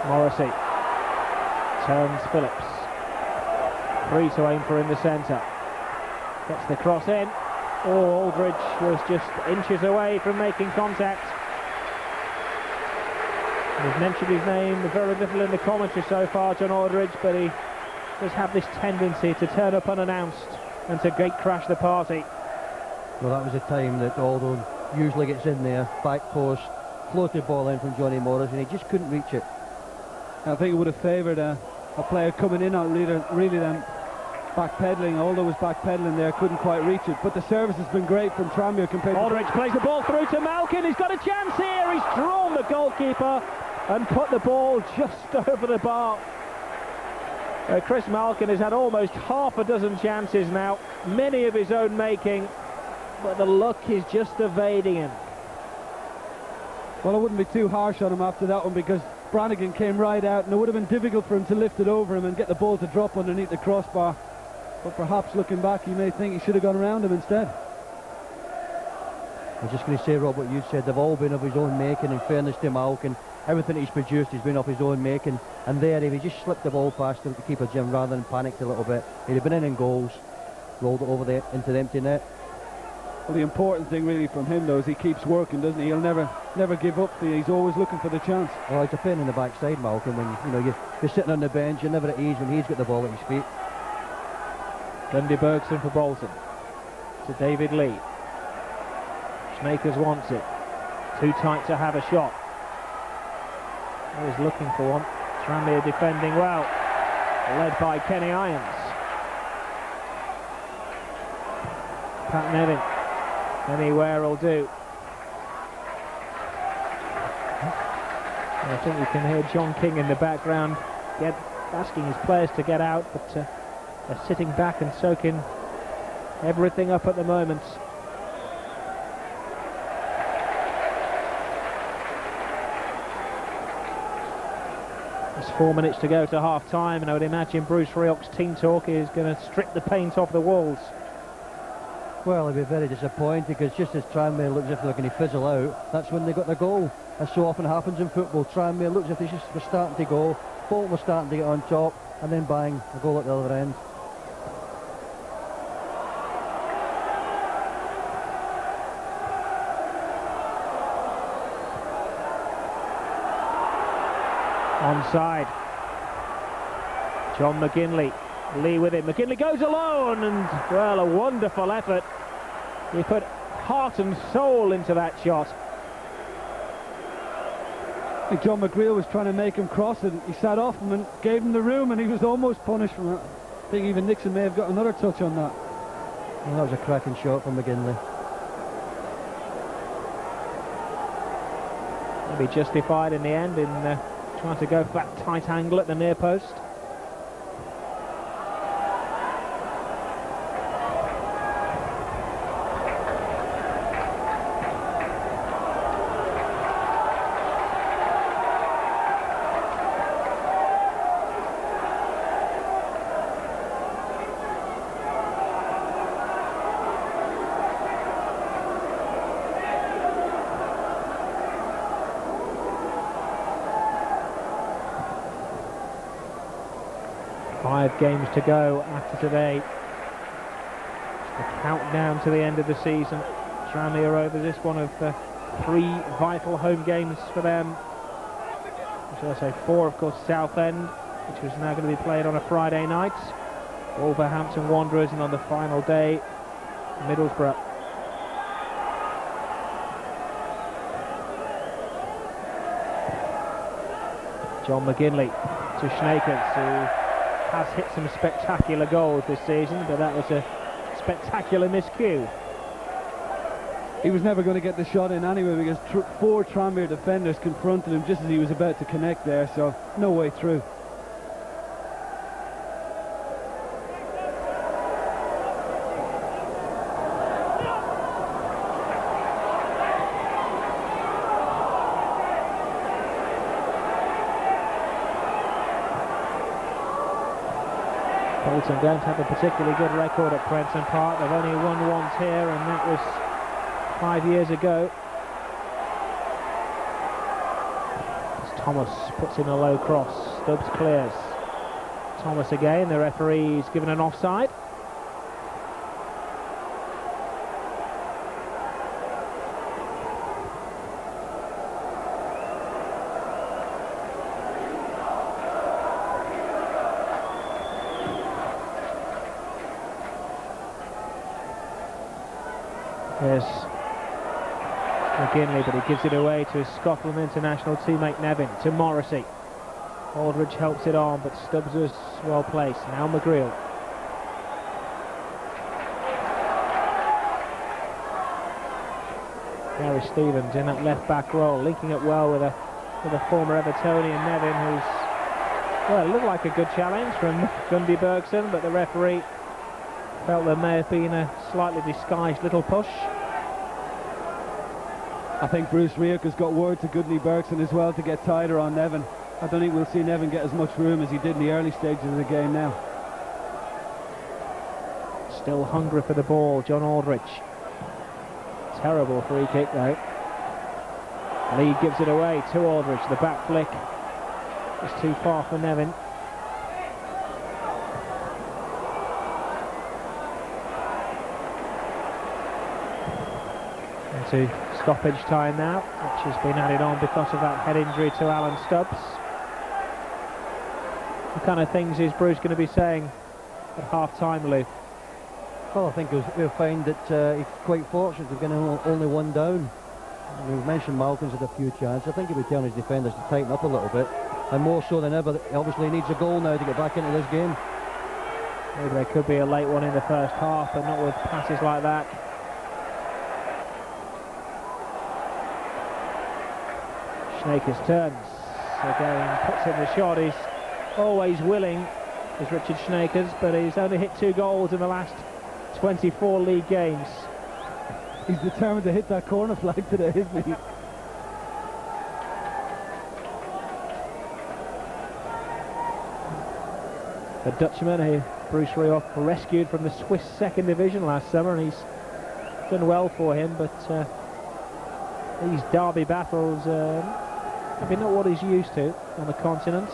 Morrissey turns Phillips. 3 to aim for in the centre. Gets the cross in. Oh, Aldridge was just inches away from making contact. We've mentioned his name very little in the commentary so far, John Aldridge, but he does have this tendency to turn up unannounced and to gate crash the party. Well, that was a time that Aldo usually gets in there, back post, floated ball in from Johnny Morris, and he just couldn't reach it. I think it would have favoured a player coming in out really then backpedaling. Aldo was backpedaling there, couldn't quite reach it. But the service has been great from Tranmere compared Aldridge plays the ball through to Malkin. He's got a chance here. He's drawn the goalkeeper and put the ball just over the bar. Chris Malkin has had almost half a dozen chances now, many of his own making, but the luck is just evading him. Well, I wouldn't be too harsh on him after that one, because Brannigan came right out and it would have been difficult for him to lift it over him and get the ball to drop underneath the crossbar. But perhaps looking back, you may think he should have gone around him instead. I was just going to say, Rob, what you said, they've all been of his own making. In fairness to Malkin, everything he's produced has been of his own making. And there, if he just slipped the ball past him to keeper Jim rather than panicked a little bit, he'd have been in goals, rolled it over there into the empty net. Well, the important thing really from him, though, is he keeps working, doesn't he? He'll never give up. He's always looking for the chance. Oh, it's a pain in the backside, Malcolm, when you're sitting on the bench, you're never at ease when he's got the ball at his feet. Gundy Bergson for Bolton. To David Lee. Schmakers wants it. Too tight to have a shot. He's looking for one. Tranmere defending well. Led by Kenny Irons. Pat Nevin. Anywhere will do. I think you can hear John King in the background asking his players to get out, but they're sitting back and soaking everything up at the moment. There's 4 minutes to go to half-time, and I would imagine Bruce Rioch's team talk is going to strip the paint off the walls. Well, he'll be very disappointed, because just as Tranmere looks as if they're going to fizzle out, that's when they got their goal. As so often happens in football, Tranmere looks as if they just were starting to go, Bolton was starting to get on top, and then bang, a goal at the other end. Onside. John McGinley. Lee with it. McGinley goes alone, and, well, a wonderful effort. He put heart and soul into that shot. I think John McGreal was trying to make him cross, and he sat off him and gave him the room, and he was almost punished from it. I think even Nixon may have got another touch on that. Well, that was a cracking shot from McGinley. Maybe justified in the end in trying to go for that tight angle at the near post. 5 games to go after today. The countdown to the end of the season. Tranmere Rovers, this one of 3 vital home games for them. Shall I say 4, of course, Southend, which was now going to be played on a Friday night. Wolverhampton Wanderers, and on the final day, Middlesbrough. John McGinley to Schnakers, who has hit some spectacular goals this season, but that was a spectacular miscue. He was never going to get the shot in anyway, because 4 Tranmere defenders confronted him just as he was about to connect there, so no way through. Bolton don't have a particularly good record at Prenton Park. They've only won once here, and that was 5 years ago. As Thomas puts in a low cross, Stubbs clears. Thomas again, the referee's given an offside. There's McGinley, but he gives it away to his Scotland international teammate Nevin, to Morrissey. Aldridge helps it on, but Stubbs was well placed. Now McGreal. Gary Stevens in that left back role, linking up well with a former Evertonian, Nevin, who's, well, it looked like a good challenge from Gundy Bergson, but the referee felt there may have been a slightly disguised little push. I think Bruce Rioch has got word to Gundy Bergson as well to get tighter on Nevin. I don't think we'll see Nevin get as much room as he did in the early stages of the game now. Still hungry for the ball, John Aldridge. Terrible free kick though. Lee gives it away to Aldridge. The back flick is too far for Nevin. Into stoppage time now, which has been added on because of that head injury to Alan Stubbs. What kind of things is Bruce going to be saying at half-time, Lou? Well, I think we'll find that he's quite fortunate to get only 1 down. We've mentioned Malcolm's had a few chances. I think he'll be telling his defenders to tighten up a little bit, and more so than ever, he obviously needs a goal now to get back into this game. Maybe there could be a late one in the first half, but not with passes like that. Schnakers turns again, puts in the shot. He's always willing, is Richard Schnakers, but he's only hit 2 goals in the last 24 league games. He's determined to hit that corner flag today, isn't he? The Dutchman, who Bruce Rioch rescued from the Swiss 2nd Division last summer, and he's done well for him, but these derby battles have been not what he's used to on the continent.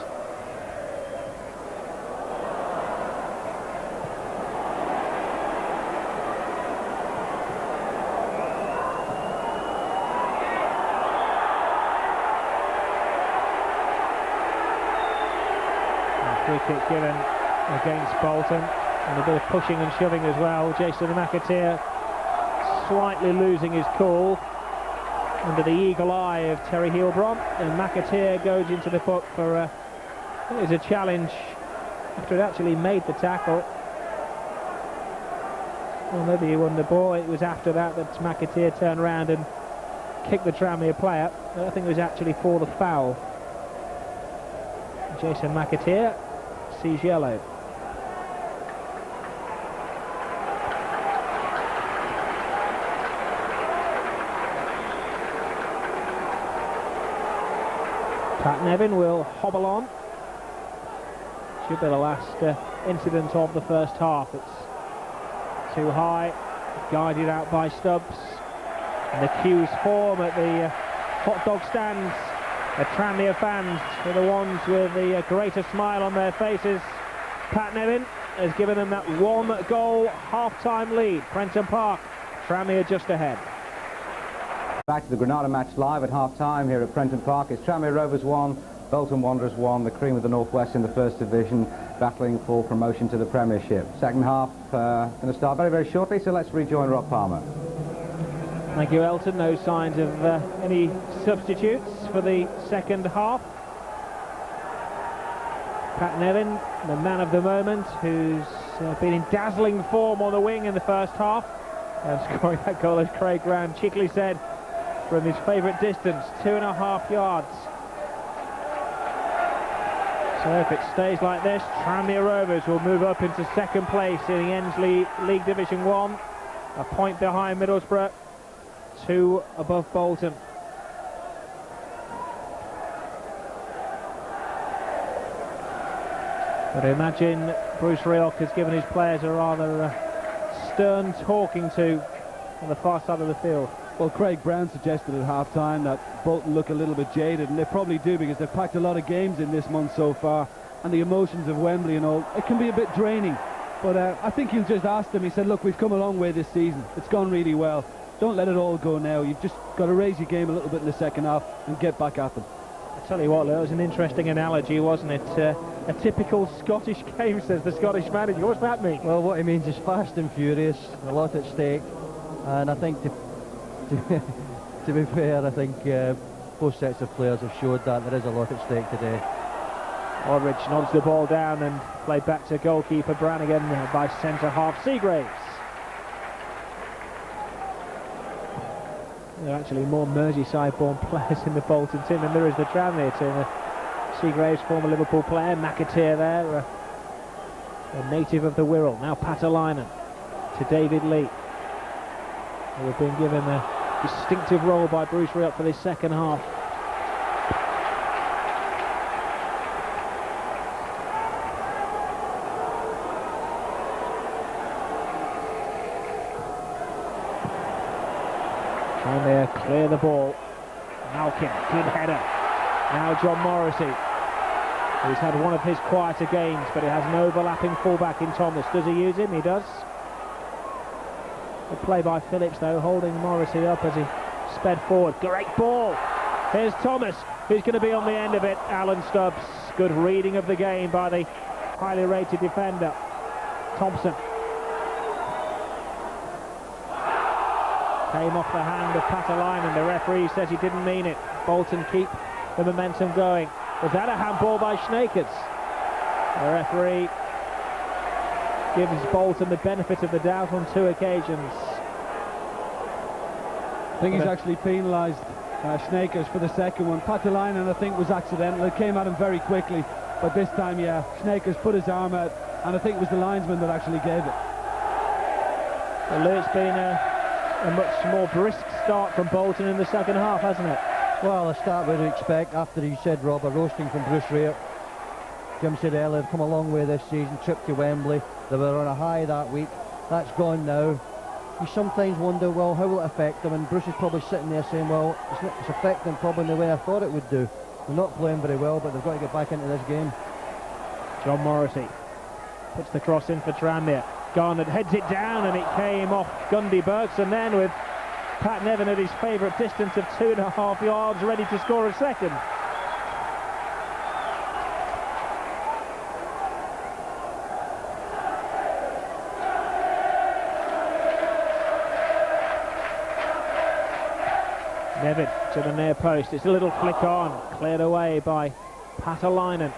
Free kick given against Bolton, and a bit of pushing and shoving as well. Jason McAteer slightly losing his cool under the eagle eye of Terry Heilbron, and McAteer goes into the foot for I think it was a challenge after it actually made the tackle. Well, maybe he won the ball. It was after that McAteer turned around and kicked the Tranmere player. I think it was actually for the foul. Jason McAteer sees yellow. Pat Nevin will hobble on. Should be the last incident of the first half. It's too high, guided out by Stubbs. And the cues form at the hot dog stands. The Tranmere fans are the ones with the greatest smile on their faces. Pat Nevin has given them that 1-goal half-time lead. Prenton Park, Tranmere just ahead. Back to the Granada match live at half-time here at Prenton Park. It's Tranmere Rovers 1, Bolton Wanderers 1, the cream of the Northwest in the First Division, battling for promotion to the Premiership. Second half going to start very, very shortly, so let's rejoin Rob Palmer. Thank you, Elton. No signs of any substitutes for the second half. Pat Nevin, the man of the moment, who's been in dazzling form on the wing in the first half, and scoring that goal, as Craig Brown cheekily said, from his favourite distance, 2.5 yards. So if it stays like this, Tranmere Rovers will move up into second place in the Ensley League Division 1, a point behind Middlesbrough, 2 above Bolton. But I imagine Bruce Rioch has given his players a rather stern talking to on the far side of the field. Well, Craig Brown suggested at half-time that Bolton look a little bit jaded, and they probably do, because they've packed a lot of games in this month so far, and the emotions of Wembley and all, it can be a bit draining. But I think he'll just ask them. He said, look, we've come a long way this season. It's gone really well. Don't let it all go now. You've just got to raise your game a little bit in the second half and get back at them. I tell you what, that was an interesting analogy, wasn't it? A typical Scottish game, says the Scottish manager. What's that mean? Well, what he means is fast and furious, a lot at stake, and I think to be fair, I think both sets of players have showed that there is a lot at stake today. Aldrich nods the ball down and played back to goalkeeper Brannigan by centre-half Seagraves. There are actually more Merseyside-born players in the Bolton team than there is the Tranmere team. Seagraves, former Liverpool player, McAteer there, a native of the Wirral. Now Patalainen to David Lee, who have been given a distinctive role by Bruce Rioch for this second half. Tranmere clear the ball. Malkin, good header. Now John Morrissey, who's had one of his quieter games, but he has an overlapping fullback in Thomas. Does he use him? He does. The play by Phillips, though, holding Morrissey up as he sped forward. Great ball. Here's Thomas, who's going to be on the end of it. Alan Stubbs. Good reading of the game by the highly rated defender, Thompson. Came off the hand of Patalainen. The referee says he didn't mean it. Bolton keep the momentum going. Was that a handball by Snakers? The referee gives Bolton the benefit of the doubt on 2 occasions. I think he's actually penalised Snakers for the second one. Patalainen, I think, was accidental. It came at him very quickly, but this time, yeah, Snakers put his arm out, and I think it was the linesman that actually gave it. Well, it's been a much more brisk start from Bolton in the second half, hasn't it? Well, a start we'd expect after, you said, Rob, a roasting from Bruce Rioch. Jim said earlier, they've come a long way this season, trip to Wembley. They were on a high that week. That's gone now. You sometimes wonder, well, how will it affect them? And Bruce is probably sitting there saying, well, it's affecting them probably in the way I thought it would do. They're not playing very well, but they've got to get back into this game. John Morrissey puts the cross in for Tranmere. Garnett heads it down, and it came off Gundy Bergson then, with Pat Nevin at his favourite distance of 2.5 yards, ready to score a second. Nevin to the near post. It's a little flick on, cleared away by Patalainen.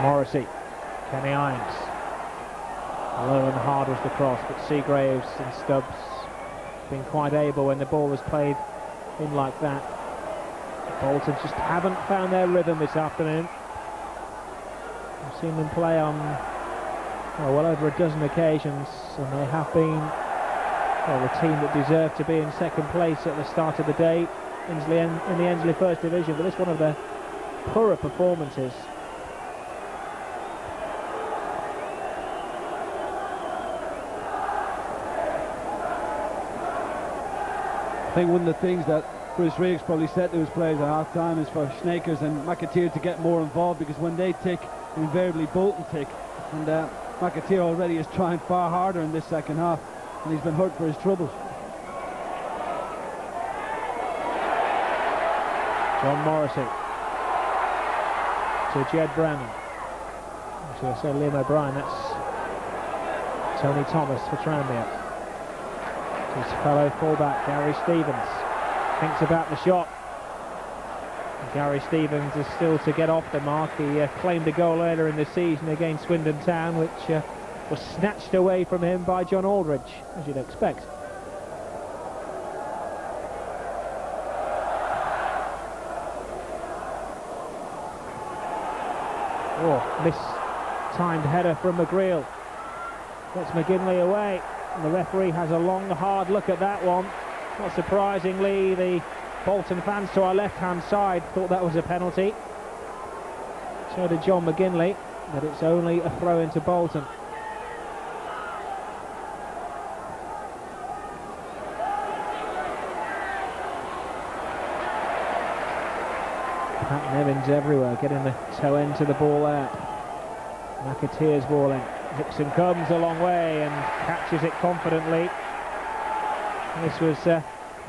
Morrissey, Kenny Irons. Low and hard was the cross, but Seagraves and Stubbs been quite able when the ball was played in like that. Bolton just haven't found their rhythm this afternoon. I've seen them play on well over a dozen occasions, and they have been the team that deserved to be in second place at the start of the day in the Ensley First Division, but it's one of their poorer performances. I think one of the things that Bruce Riggs probably said to his players at half-time is for Snakers and McAteer to get more involved, because when they tick, invariably Bolton tick. And McAteer already is trying far harder in this second half, and he's been hurt for his troubles. John Morrissey to Jed Brennan. Should I say Liam O'Brien? That's Tony Thomas for Tranmere. His fellow fullback Gary Stevens thinks about the shot. And Gary Stevens is still to get off the mark. He claimed a goal earlier in the season against Swindon Town, which was snatched away from him by John Aldridge, as you'd expect. Oh, mistimed header from McGreal. Gets McGinley away. And the referee has a long, hard look at that one. Not surprisingly, the Bolton fans to our left-hand side thought that was a penalty. So did John McGinley, but it's only a throw into Bolton. Pat Nevins everywhere, getting the toe end to the ball there. McAteer's ball in. Nixon comes a long way and catches it confidently. This was a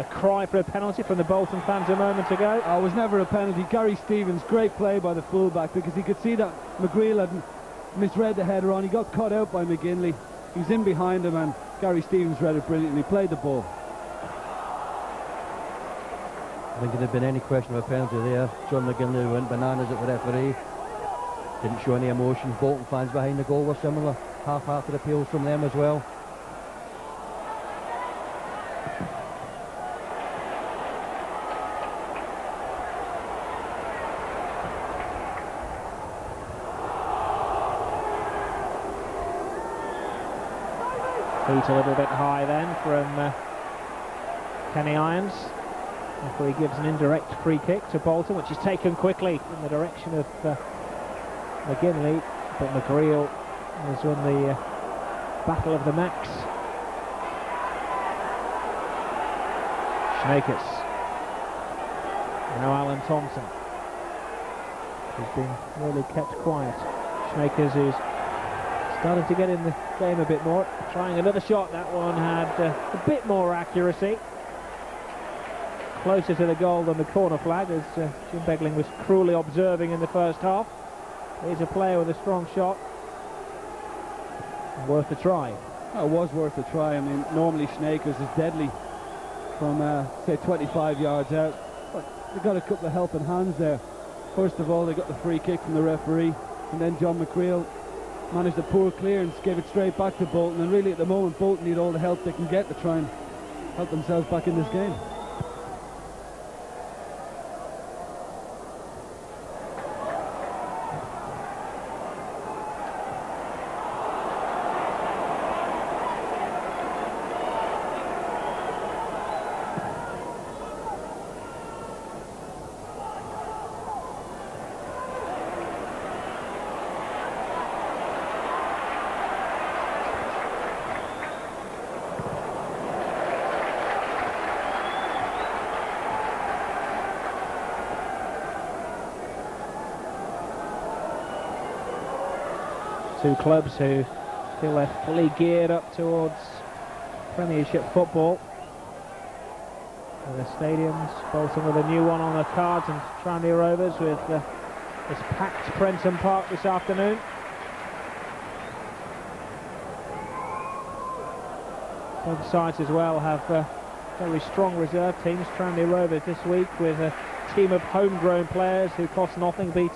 cry for a penalty from the Bolton fans a moment ago. It was never a penalty. Gary Stevens, great play by the fullback, because he could see that McGreal had misread the header on. He got caught out by McGinley. He was in behind him, and Gary Stevens read it brilliantly. Played the ball. I think if there'd been any question of a penalty there, John McGinley went bananas at the referee. Didn't show any emotion. Bolton fans behind the goal were similar. Half-hearted appeals from them as well. Feet a little bit high then from Kenny Irons. Referee gives an indirect free kick to Bolton, which is taken quickly in the direction of McGinley, but McGreal has won the battle of the Max. Snakers. Now Alan Thompson, who's been really kept quiet. Snakers, who's started to get in the game a bit more. Trying another shot. That one had a bit more accuracy. Closer to the goal than the corner flag, as Jim Begling was cruelly observing in the first half. He's a player with a strong shot. Worth a try. It was worth a try. I mean, normally Snakers is deadly from, say, 25 yards out. But they got a couple of helping hands there. First of all, they got the free kick from the referee, and then John McGreal managed a poor clearance, gave it straight back to Bolton, and really at the moment Bolton need all the help they can get to try and help themselves back in this game. Two clubs who feel they're fully geared up towards Premiership football. The stadiums, Bolton with a new one on the cards, and Tranmere Rovers with this packed Prenton Park this afternoon. Both sides as well have very strong reserve teams. Tranmere Rovers this week with a team of homegrown players who cost nothing, beat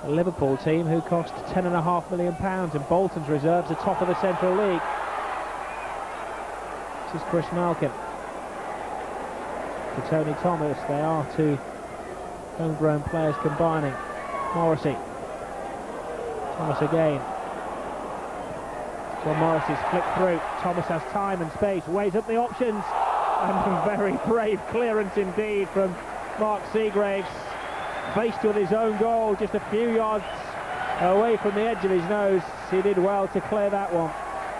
a Liverpool team who cost £10.5 million, and Bolton's reserves are top of the Central League. This is Chris Malkin to Tony Thomas. They are two homegrown players combining. Morrissey, Thomas again. So Morrissey's flicked through. Thomas has time and space, weighs up the options, and a very brave clearance indeed from Mark Seagraves. Faced with his own goal, just a few yards away from the edge of his nose. He did well to clear that one.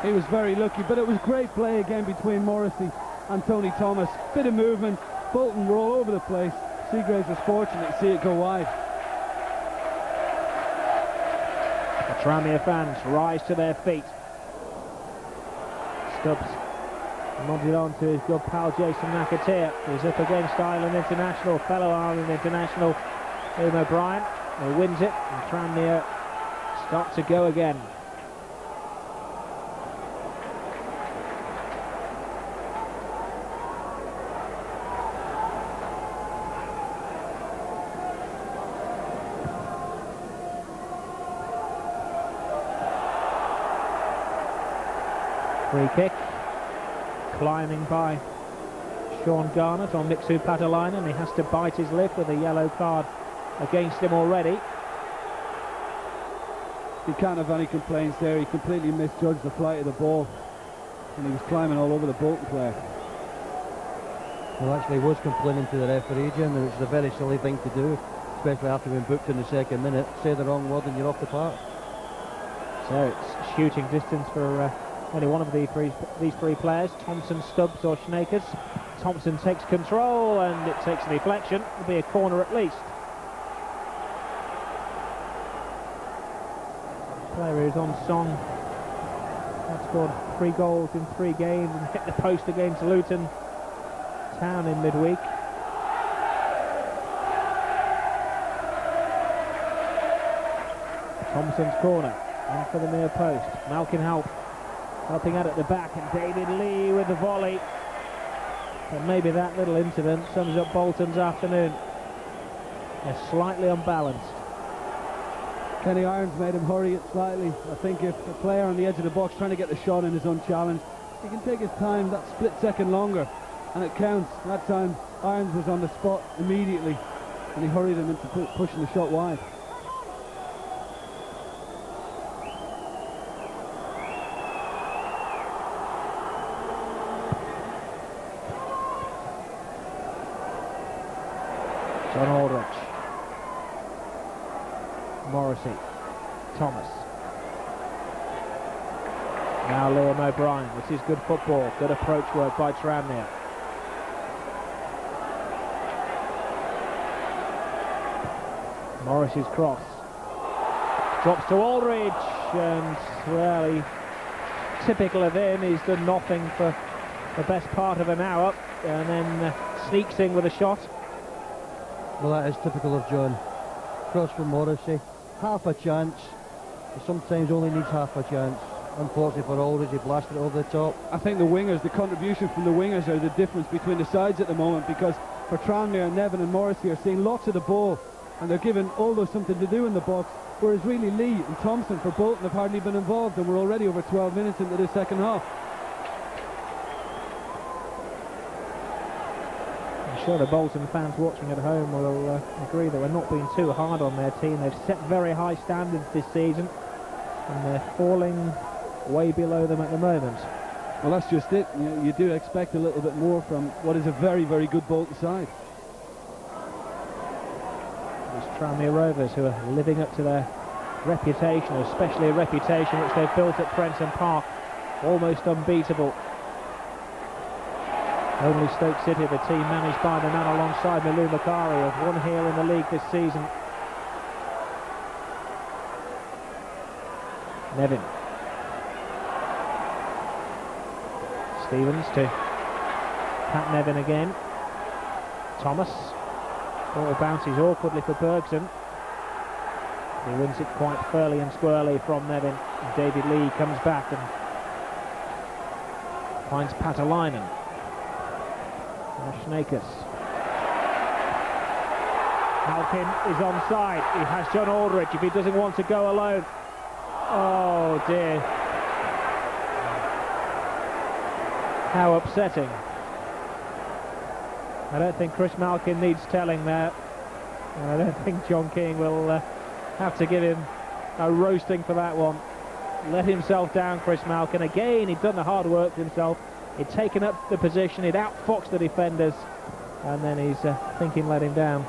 He was very lucky, but it was great play again between Morrissey and Tony Thomas. Bit of movement. Bolton were all over the place. Seagraves was fortunate to see it go wide. The Tranmere fans rise to their feet. Stubbs nodded on to his good pal Jason McAteer, who's up against Ireland international, fellow Ireland international Liam O'Brien, who wins it, and Tranmere start to go again. Free kick, climbing by Sean Garnett on Mixu Patalainen. He has to bite his lip with a yellow card against him already. He can't have any complaints there. He completely misjudged the flight of the ball, and he was climbing all over the Bolton player. Well, actually, he was complaining to the referee, Jim, and it's a very silly thing to do, especially after being booked in the second minute. Say the wrong word and you're off the park. So it's shooting distance for only one of these three players, Thompson, Stubbs or Schnakers. Thompson takes control and it takes a deflection. It'll be a corner at least. Player who's on song, has scored 3 goals in 3 games and hit the post against Luton Town in midweek. Thompson's corner, in for the near post. Malkin helping out at the back, and David Lee with the volley. And maybe that little incident sums up Bolton's afternoon. They're slightly unbalanced. Kenny Irons made him hurry it slightly. I think if a player on the edge of the box trying to get the shot in is unchallenged, he can take his time that split second longer, and it counts. That time Irons was on the spot immediately, and he hurried him into pushing the shot wide. John Aldridge, Morrissey, Thomas. Now Liam O'Brien. This is good football, good approach work by Tranmere. Morrissey's cross drops to Aldridge, and well, typical of him, he's done nothing for the best part of an hour, and then sneaks in with a shot. Well, that is typical of John. Cross from Morrissey, half a chance. He sometimes only needs half a chance. Unfortunately for Aldridge, he blasted it over the top. I think the contribution from the wingers are the difference between the sides at the moment, because for Tranmere, Nevin and Morrissey are seeing lots of the ball, and they're giving Aldo something to do in the box, whereas really Lee and Thompson for Bolton have hardly been involved, and we're already over 12 minutes into the second half. I'm sure the Bolton fans watching at home will agree that we're not being too hard on their team. They've set very high standards this season, and they're falling way below them at the moment. Well, that's just it. You do expect a little bit more from what is a very, very good Bolton side. These Tranmere Rovers, who are living up to their reputation, especially a reputation which they've built at Prenton Park, almost unbeatable. Only Stoke City, the team managed by the man alongside Milu Makari, have won here in the league this season. Nevin. Stevens to Pat Nevin again. Thomas. Ball bounces awkwardly for Bergson. He wins it quite fairly and squarely from Nevin. And David Lee comes back and finds Patalainen. Schnakers. Malkin is onside. He has John Aldridge if he doesn't want to go alone. Oh dear. How upsetting. I don't think Chris Malkin needs telling there. I don't think John King will have to give him a roasting for that one. Let himself down, Chris Malkin. Again, he'd done the hard work for himself. He'd taken up the position, he'd outfoxed the defenders, and then he's thinking let him down.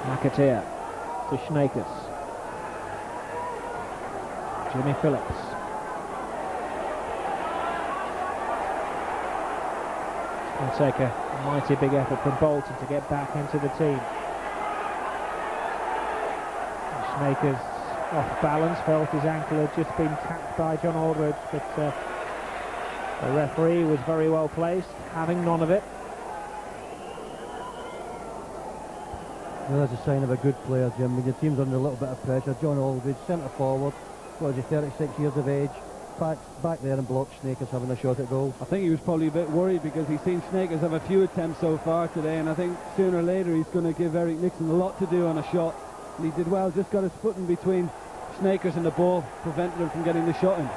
McAteer to Schnakers. Jimmy Phillips. It's going to take a mighty big effort from Bolton to get back into the team. Schnakers off balance, felt his ankle had just been tapped by John Aldridge, but the referee was very well placed, having none of it. Well, that's a sign of a good player, Jim. When your team's under a little bit of pressure, John Aldridge, centre forward, what is he, 36 years of age, back there and blocked Snakers having a shot at goal. I think he was probably a bit worried because he's seen Snakers have a few attempts so far today, and I think sooner or later he's going to give Eric Nixon a lot to do on a shot. And he did well, just got his foot in between Snakers and the ball, prevented him from getting the shot in.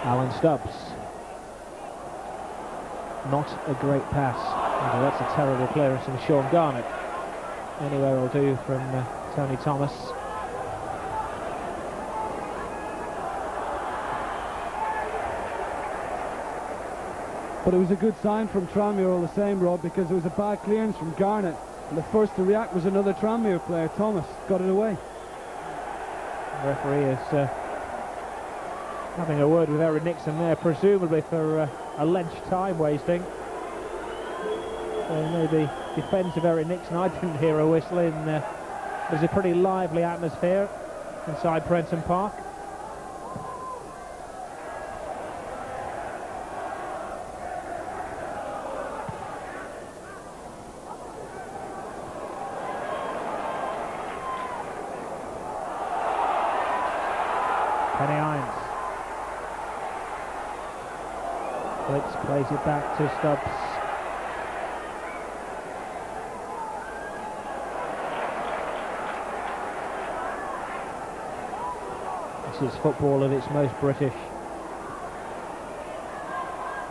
Alan Stubbs. Not a great pass. And that's a terrible clearance from Sean Garnett. Anywhere will do from Tony Thomas. But it was a good sign from Tranmere all the same, Rob, because it was a bad clearance from Garnett. And the first to react was another Tranmere player, Thomas. Got it away. The referee is having a word with Eric Nixon there, presumably for alleged time wasting. So maybe defence of Eric Nixon. I didn't hear a whistling. There's a pretty lively atmosphere inside Prenton Park. Penny Irons. Blitz plays it back to Stubbs. This is football at its most British.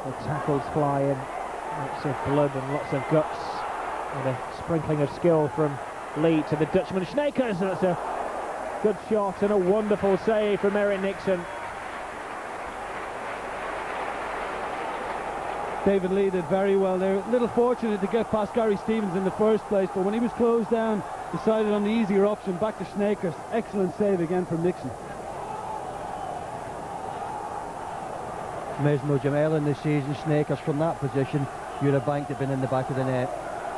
The tackles fly in, lots of blood and lots of guts, and a sprinkling of skill from Lee to the Dutchman Schnakers. That's a good shot and a wonderful save from Eric Nixon. David Lee did very well there. A little fortunate to get past Gary Stevens in the first place, but when he was closed down, decided on the easier option, back to Schnakers. Excellent save again from Nixon. Mesmo Jim, early in the season, Snakers from that position, you'd have banked it been in the back of the net.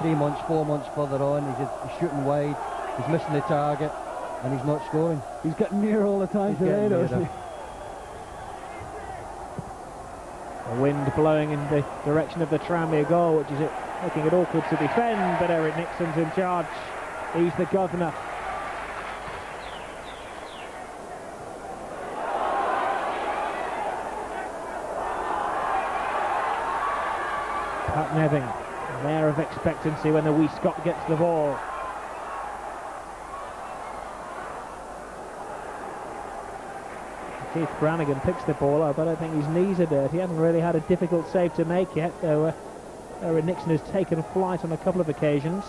3 months, 4 months further on, he's shooting wide, he's missing the target, and he's not scoring. He's getting near all the time today, though, isn't he? The wind blowing in the direction of the Tranmere goal, which is making it awkward to defend, but Eric Nixon's in charge. He's the governor. Pat Neving, an air of expectancy when the wee Scot gets the ball. Keith Brannigan picks the ball up. I don't think his knees are dirty. He hasn't really had a difficult save to make yet, though Eric Nixon has taken flight on a couple of occasions.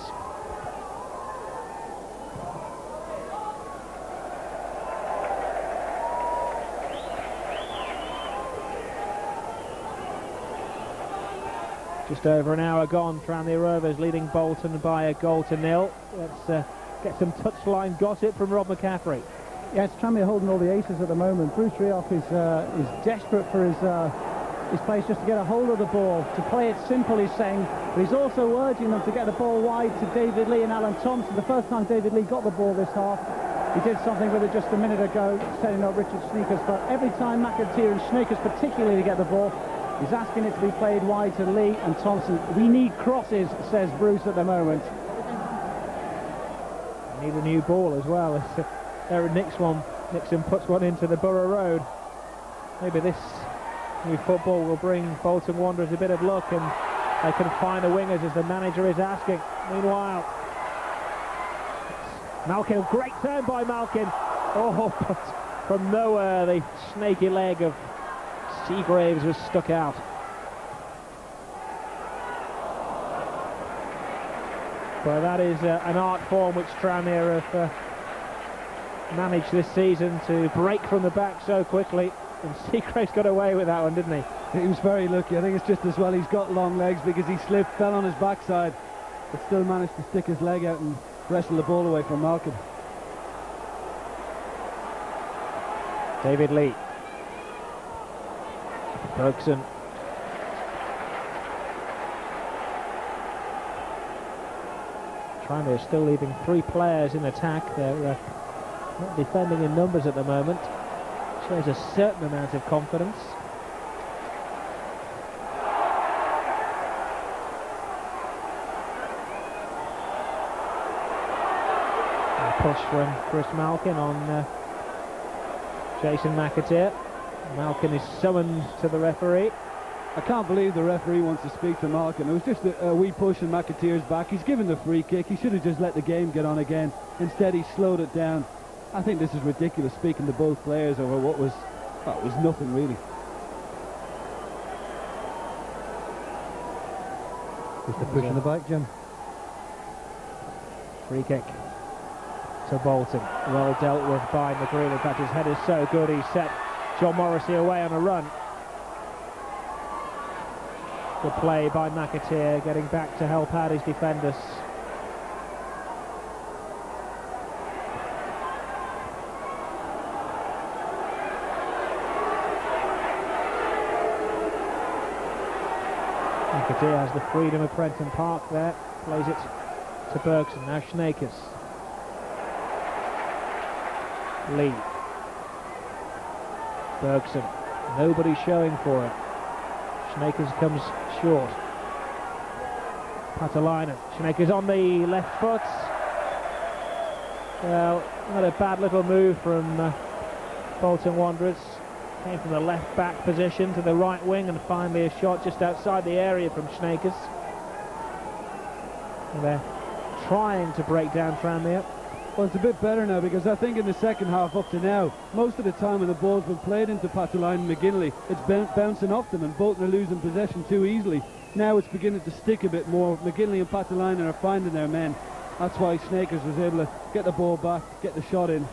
Just over an hour gone. Tranmere Rovers leading Bolton by a goal to nil. Let's get some touchline gossip from Rob McCaffrey. Yes, Tranmere holding all the aces at the moment. Bruce Rioch is desperate for his players just to get a hold of the ball, to play it simple, he's saying, but he's also urging them to get the ball wide to David Lee and Alan Thompson. The first time David Lee got the ball this half, he did something with it just a minute ago, setting up Richard Sneakers, but every time McAteer and Sneakers particularly get the ball, he's asking it to be played wide to Lee and Thompson. We need crosses, says Bruce at the moment. We need a new ball as well. Eric Nixon puts one into the Borough Road. Maybe this new football will bring Bolton Wanderers a bit of luck and they can find the wingers as the manager is asking. Meanwhile, Malkin, great turn by Malkin. Oh, but from nowhere the snaky leg of Seagraves was stuck out. Well, that is an art form which Tranmere have managed this season to break from the back so quickly, and Seagrave's got away with that one, didn't he? He was very lucky. I think it's just as well he's got long legs, because he slipped, fell on his backside, but still managed to stick his leg out and wrestle the ball away from Malkin. David Lee. Bergson. Tranmere still leaving 3 players in attack. They're not defending in numbers at the moment. Shows a certain amount of confidence. A push from Chris Malkin on Jason McAteer. Malkin is summoned to the referee. I can't believe the referee wants to speak to Malkin. It was just a wee push in McAteer's back. He's given the free kick. He should have just let the game get on again. Instead, he slowed it down. I think this is ridiculous, speaking to both players over what was nothing really. Just a push in the back, Jim. Free kick to Bolton. Well dealt with by McGreal. In fact, his head is so good, he set John Morrissey away on a run. Good play by McAteer, getting back to help out his defenders. McAteer has the freedom of Prenton Park there, plays it to Bergson. Now Schnakers. Lee. Bergson. Nobody showing for it. Schnakers comes short. Patalainen. Schnakers on the left foot. Well, not a bad little move from Bolton Wanderers. Came from the left back position to the right wing, and finally a shot just outside the area from Schnakers. And they're trying to break down Tranmere. Well, it's a bit better now, because I think in the second half up to now, most of the time when the ball's been played into Patalainen and McGinley, it's bouncing off them, and Bolton are losing possession too easily. Now it's beginning to stick a bit more. McGinley and Patalainen are finding their men. That's why Schnakers was able to get the ball back, get the shot in.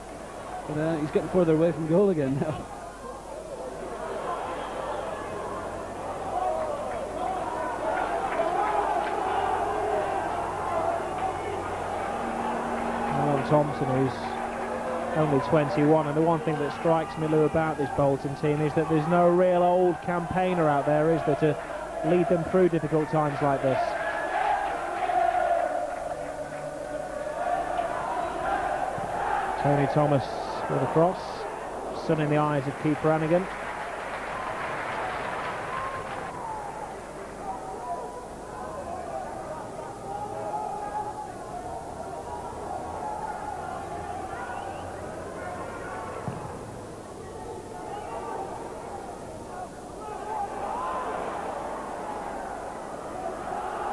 But he's getting further away from goal again now. Thompson, who's only 21, and the one thing that strikes me, Lou, about this Bolton team is that there's no real old campaigner out there, is there, to lead them through difficult times like this. Tony Thomas with a cross, sun in the eyes of Keith Brannigan.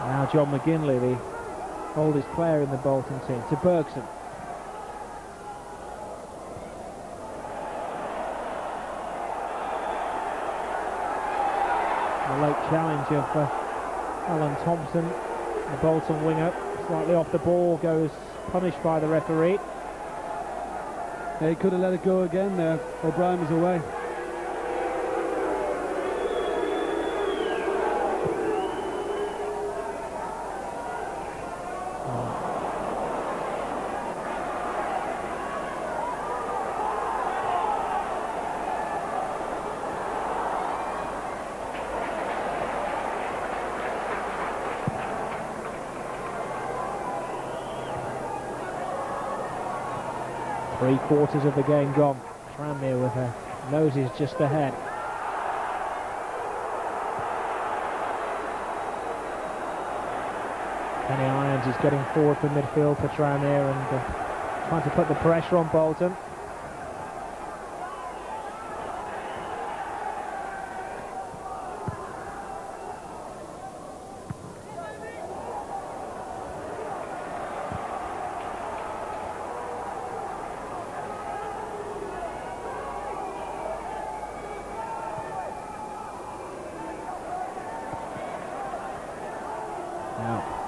Now John McGinley, the oldest player in the Bolton team, to Bergson. The late challenge of Alan Thompson, the Bolton winger, slightly off the ball, goes punished by the referee. He could have let it go again there. O'Brien was away. Three-quarters of the game gone. Tranmere with her noses just ahead. Kenny Irons is getting forward from midfield for Tranmere and trying to put the pressure on Bolton.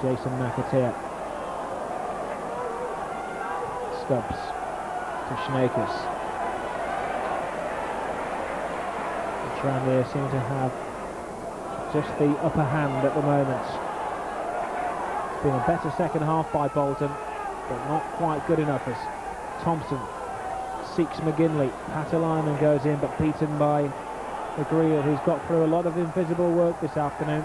Jason McAteer. Stubbs. to Schnakers. Tranmere seem to have just the upper hand at the moment. It's been a better second half by Bolton, but not quite good enough as Thompson seeks McGinley. Patalainen goes in, but beaten by McGreal, who's got through a lot of invisible work this afternoon.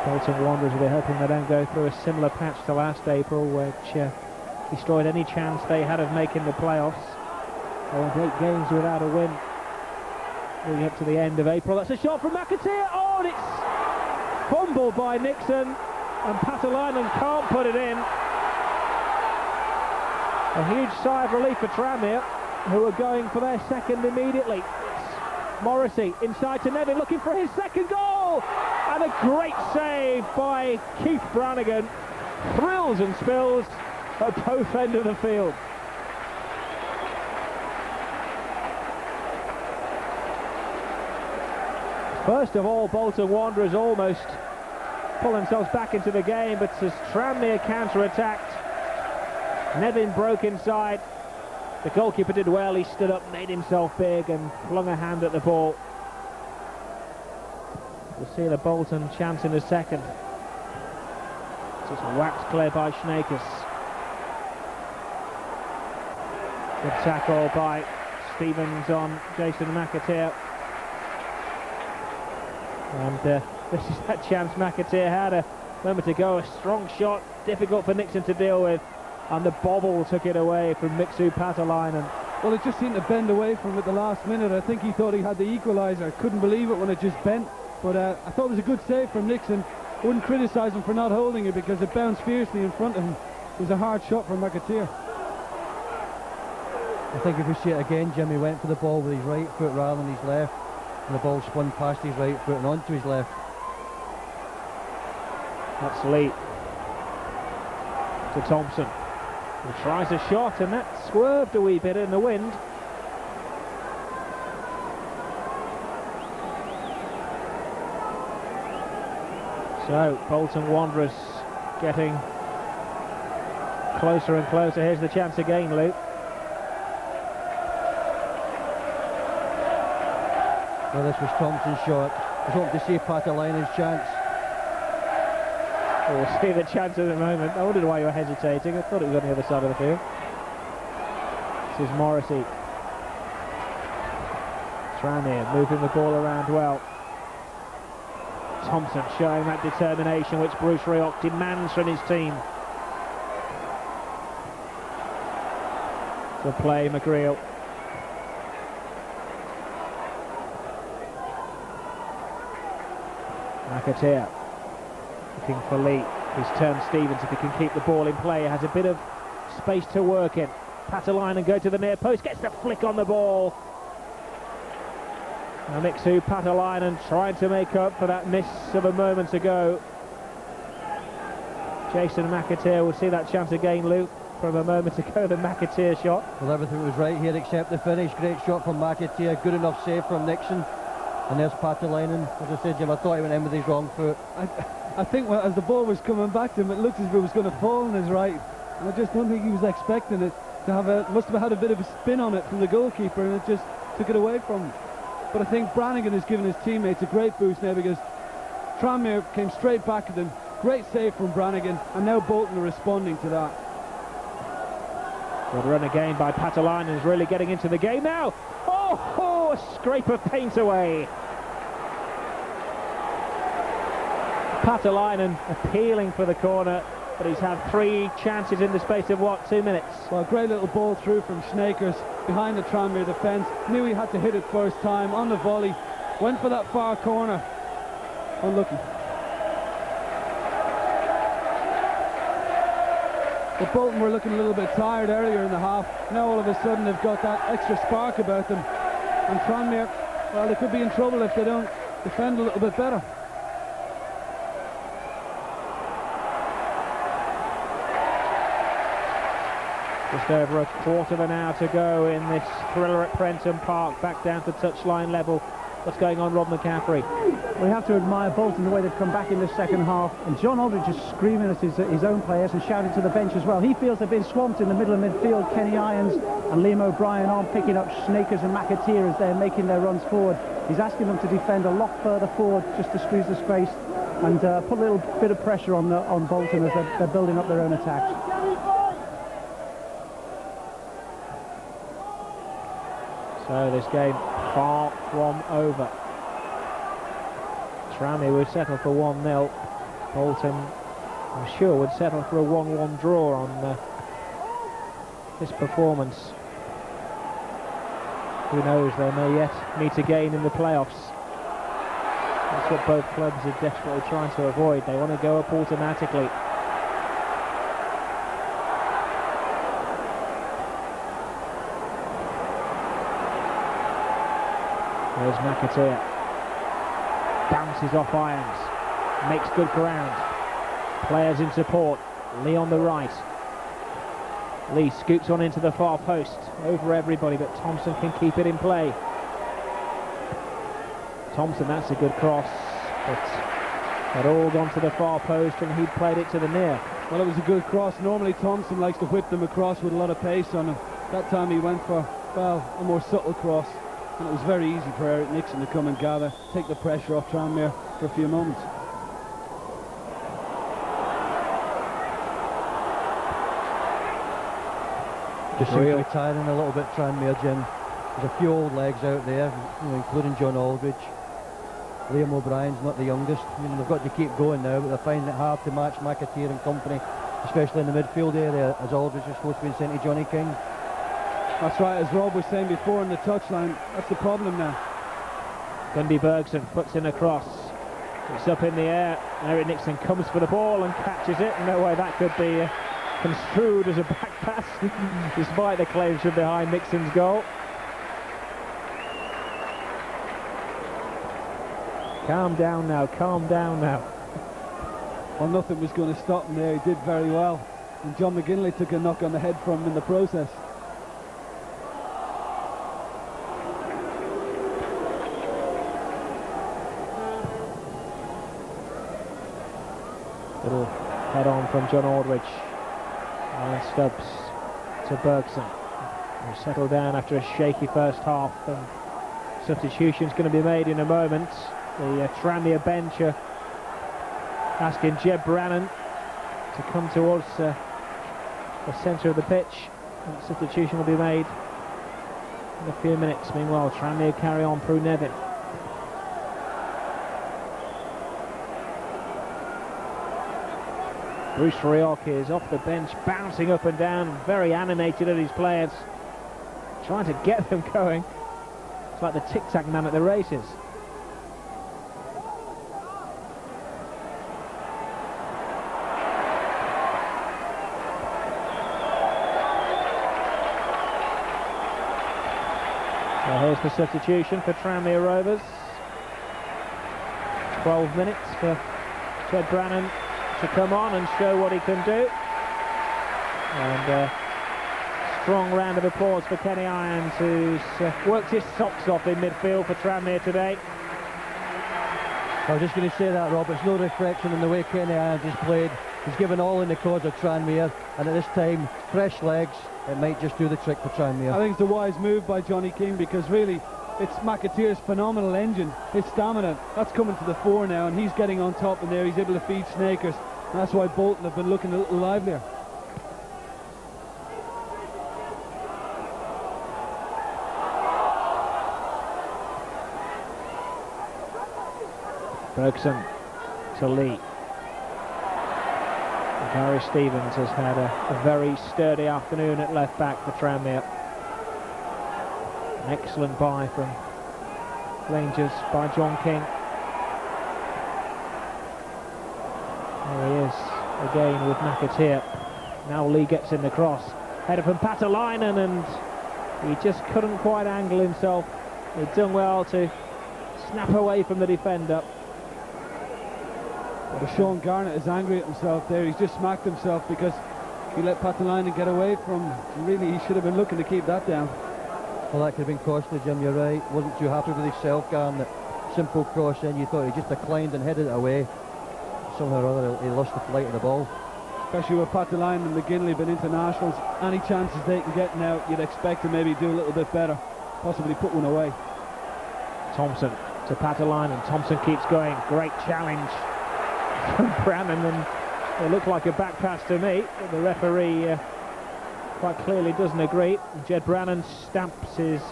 Bolton Wanderers will be hoping they don't go through a similar patch to last April, which destroyed any chance they had of making the playoffs. They went 8 games without a win leading up to the end of April. That's a shot from McAteer. Oh, and it's fumbled by Nixon, and Patalainen can't put it in. A huge sigh of relief for Tranmere, who are going for their second immediately. Morrissey inside to Nevin, looking for his second goal, and a great save by Keith Brannigan. Thrills and spills at both ends of the field. First of all, Bolton Wanderers almost pull themselves back into the game, but as Tranmere counter-attacked, Nevin broke inside. The goalkeeper did well, he stood up, made himself big and flung a hand at the ball. We'll see the Bolton chance in a second. It's a wax clear by Schnakers. Good tackle by Stevens on Jason McAteer. And this is that chance McAteer had a moment ago. A strong shot, difficult for Nixon to deal with. And the bobble took it away from Mixu Patalainen. Well, it just seemed to bend away from it at the last minute. I think he thought he had the equaliser. Couldn't believe it when it just bent. But I thought it was a good save from Nixon. Wouldn't criticise him for not holding it because it bounced fiercely in front of him. It was a hard shot from McAteer. I think if we see it again, Jimmy went for the ball with his right foot rather than his left, and the ball spun past his right foot and onto his left. That's Lee to Thompson. He tries a shot and that swerved a wee bit in the wind. So Bolton Wanderers getting closer and closer. Here's the chance again, Luke. Well, this was Thompson's shot. I was hoping to see Patalainen's chance. We'll see the chance at the moment. I wondered why you were hesitating. I thought it was on the other side of the field. This is Morrissey. Tranmere moving the ball around well. Thompson showing that determination which Bruce Rioch demands from his team. To play McGreal. McAteer looking for Lee. He's turned Stevens. If he can keep the ball in play, has a bit of space to work in. Patalainen go to the near post, gets the flick on the ball. Now Mixu Patalainen trying to make up for that miss of a moment ago. Jason McAteer will see that chance again, Luke, from a moment ago, the McAteer shot. Well, everything was right here except the finish. Great shot from McAteer, good enough save from Nixon. And there's Patalainen. As I said, Jim, I thought he went in with his wrong foot. I think as the ball was coming back to him, it looked as if it was going to fall on his right. And I just don't think he was expecting it to have must have had a bit of a spin on it from the goalkeeper, and it just took it away from him. But I think Brannigan has given his teammates a great boost now because Tranmere came straight back at them. Great save from Brannigan, and now Bolton are responding to that. Good run again by Patalainen, is really getting into the game now. Oh, a scrape of paint away. Patalainen appealing for the corner, but he's had 3 chances in the space of, what, 2 minutes? Well, great little ball through from Schnakers behind the Tranmere defence. Knew he had to hit it first time on the volley. Went for that far corner. Unlucky. But Bolton were looking a little bit tired earlier in the half. Now all of a sudden they've got that extra spark about them. And Tranmere, well, they could be in trouble if they don't defend a little bit better. Just over a quarter of an hour to go in this thriller at Prenton Park, back down to touchline level. What's going on, Rob McCaffrey? We have to admire Bolton, the way they've come back in the second half, and John Aldridge is screaming at his own players and shouting to the bench as well. He feels they've been swamped in the middle of midfield. Kenny Irons and Liam O'Brien on picking up Snakers and McAteer as they're making their runs forward. He's asking them to defend a lot further forward just to squeeze the space and put a little bit of pressure on Bolton as they're building up their own attacks. So this game far from over. Tranmere would settle for 1-0. Bolton, I'm sure, would settle for a 1-1 draw on this performance. Who knows, they may yet meet again in the playoffs. That's what both clubs are desperately trying to avoid. They want to go up automatically. There's McAteer. Bounces off Irons. Makes good ground. Players in support. Lee on the right. Lee scoops on into the far post. Over everybody, but Thompson can keep it in play. Thompson, that's a good cross. But had all gone to the far post and he'd played it to the near. Well, it was a good cross. Normally Thompson likes to whip them across with a lot of pace on him. That time he went for, well, a more subtle cross. And it was very easy for Eric Nixon to come and gather, take the pressure off Tranmere for a few moments. Just seems to be tiring a little bit, Tranmere, Jim. There's a few old legs out there, including John Aldridge. Liam O'Brien's not the youngest. They've got to keep going now, but they're finding it hard to match McAteer and company, especially in the midfield area, as Aldridge is supposed to be sent to Johnny King. That's right, as Rob was saying before in the touchline, that's the problem now. Gundy Bergson puts in a cross. It's up in the air. Eric Nixon comes for the ball and catches it. No way that could be construed as a back pass, despite the claims from behind Nixon's goal. Calm down now, calm down now. Well, nothing was going to stop him there. He did very well. And John McGinley took a knock on the head from him in the process. Little head on from John Aldridge. And Stubbs to Bergson. He'll settle down after a shaky first half, and substitution's going to be made in a moment. The Tranmere bench asking Jeb Brannan to come towards the centre of the pitch. And substitution will be made in a few minutes. Meanwhile, Tranmere carry on through Nevin. Bruce Rioch is off the bench, bouncing up and down, very animated at his players, trying to get them going. It's like the tic-tac man at the races. So here's the substitution for Tranmere Rovers. 12 minutes for Jed Brannan to come on and show what he can do. And strong round of applause for Kenny Irons, who's worked his socks off in midfield for Tranmere today. I was just going to say that, Rob. It's no reflection on the way Kenny Irons has played. He's given all in the cause of Tranmere, and at this time, fresh legs, it might just do the trick for Tranmere. I think it's a wise move by Johnny King, because really it's McAteer's phenomenal engine, his stamina, that's coming to the fore now, and he's getting on top in there. He's able to feed Snakers, and that's why Bolton have been looking a little livelier. Bergson to Lee. Gary Stevens has had a very sturdy afternoon at left back for Tranmere. An excellent buy from Rangers by John King. There he is again with McAteer. Now Lee gets in the cross. Header from Patalainen, and he just couldn't quite angle himself. He'd done well to snap away from the defender. But Sean Garnett is angry at himself there. He's just smacked himself because He let Patalainen get away from. Really, he should have been looking to keep that down. Well, that could have been costly, Jim, you're right. Wasn't too happy with his self-guard. That simple cross in, you thought he just declined and headed it away. Somehow or other, he lost the flight of the ball. Especially with Patalainen and McGinley being internationals, any chances they can get now, you'd expect to maybe do a little bit better. Possibly put one away. Thompson to Patalainen. Thompson keeps going. Great challenge from Brannan, and it looked like a back pass to me, but the referee quite clearly doesn't agree. Jed Brannan stamps his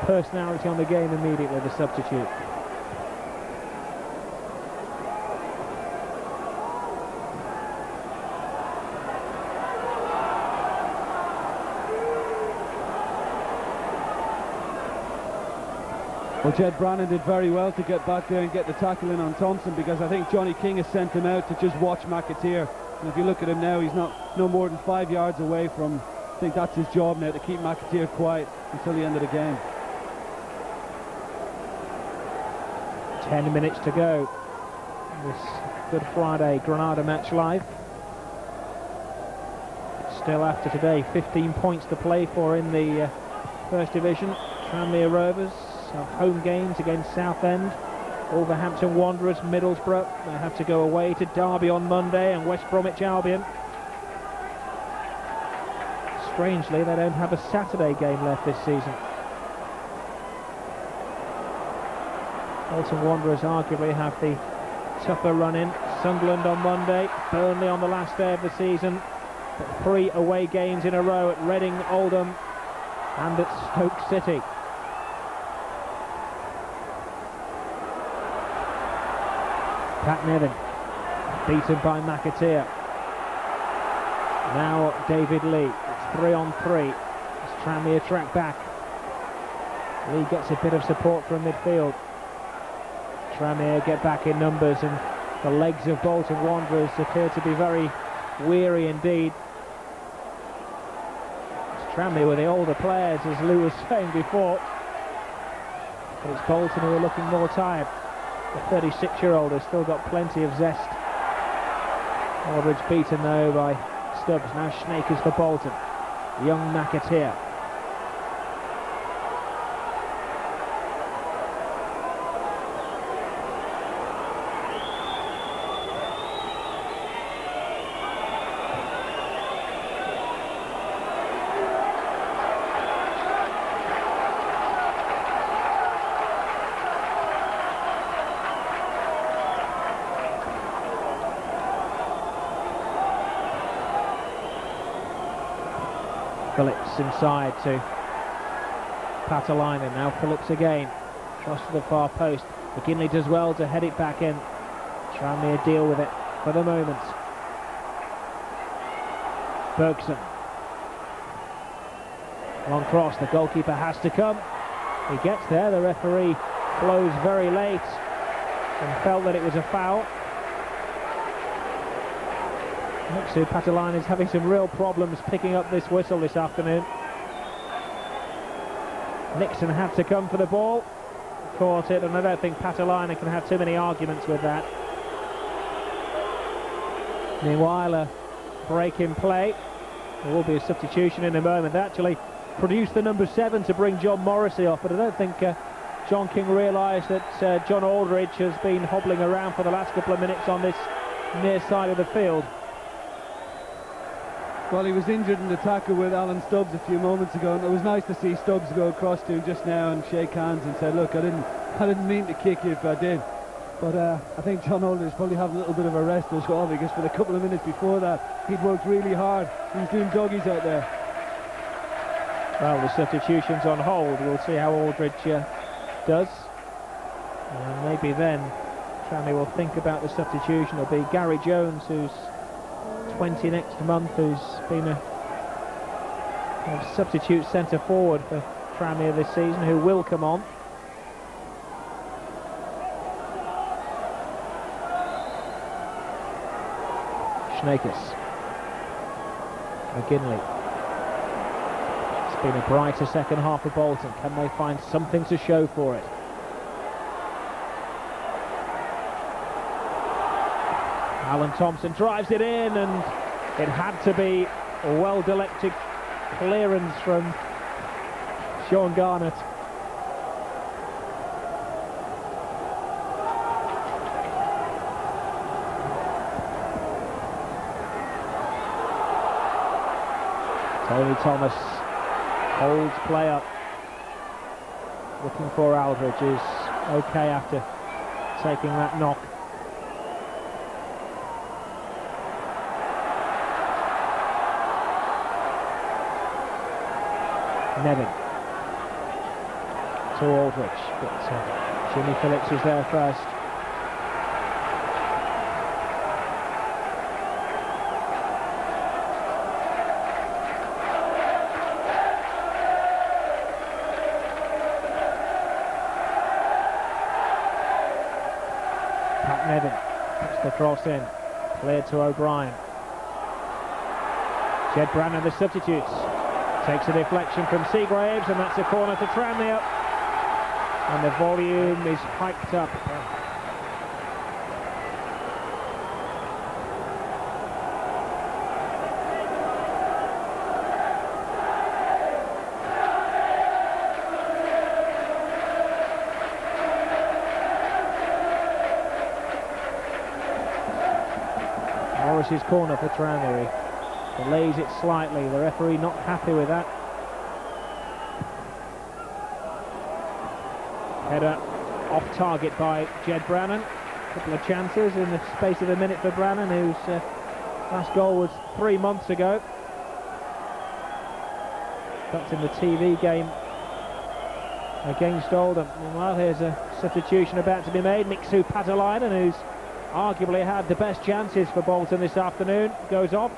personality on the game immediately, the substitute. Well, Jed Brannan did very well to get back there and get the tackle in on Thompson, because I think Johnny King has sent him out to just watch McAteer. And if you look at him now, he's no more than 5 yards away from. I think that's his job now, to keep McAteer quiet until the end of the game. 10 minutes to go. This Good Friday Granada match live. Still after today, 15 points to play for in the First Division. Tranmere Rovers have home games against Southend, Wolverhampton Wanderers, Middlesbrough. They have to go away to Derby on Monday and West Bromwich Albion. Strangely, they don't have a Saturday game left this season. Bolton Wanderers arguably have the tougher run in. Sunderland on Monday, Burnley on the last day of the season. But 3 away games in a row at Reading, Oldham and at Stoke City. Pat Nevin beaten by McAteer. Now David Lee. It's 3 on 3. As Tranmere track back. Lee gets a bit of support from midfield. Tranmere get back in numbers, and the legs of Bolton Wanderers appear to be very weary indeed. It's Tranmere with the older players, as Lou was saying before. But it's Bolton who are looking more tired. The 36-year-old has still got plenty of zest. Aldridge beaten though by Stubbs. Now Snakers for Bolton. Young McAteer. Phillips inside to Patalainen. Now Phillips again. Cross to the far post. McGinley does well to head it back in. Tranmere deal with it for the moment. Bergson. Long cross. The goalkeeper has to come. He gets there. The referee blows very late and felt that it was a foul. Looks like Patalainen is having some real problems picking up this whistle this afternoon. Nixon had to come for the ball, caught it, and I don't think Patalainen can have too many arguments with that. Meanwhile, a break in play. There will be a substitution in a moment. They actually produced the number 7 to bring John Morrissey off, but I don't think John King realised that John Aldridge has been hobbling around for the last couple of minutes on this near side of the field. Well, he was injured in the tackle with Alan Stubbs a few moments ago, and it was nice to see Stubbs go across to him just now and shake hands and say, look, I didn't mean to kick you if I did. But I think John Aldridge probably having a little bit of a rest as well, because for the couple of minutes before that, he'd worked really hard. He was doing doggies out there. Well, the substitution's on hold. We'll see how Aldridge does. And maybe then Tranmere will think about the substitution. It'll be Gary Jones, who's 20 next month, who's been a substitute centre forward for Tranmere this season, who will come on. Snakers. McGinley. It's been a brighter second half for Bolton. Can they find something to show for it? Alan Thompson drives it in, and it had to be well-directed clearance from Sean Garnett. Tony Thomas holds play up, looking for Aldridge, is okay after taking that knock. Nevin to Aldridge, but Jimmy Phillips is there first. Pat Nevin puts the cross in, cleared to O'Brien. Jed Brannan, the substitutes. Takes a deflection from Seagraves, and that's a corner to Tranmere. And the volume is hyped up. Morris's corner for Tranmere. Delays it slightly, the referee not happy with that. Header off target by Jed Brannan. A couple of chances in the space of a minute for Brannan, whose last goal was 3 months ago. That's in the TV game against Oldham. Well, here's a substitution about to be made. Mixu Patalainen, who's arguably had the best chances for Bolton this afternoon, goes off.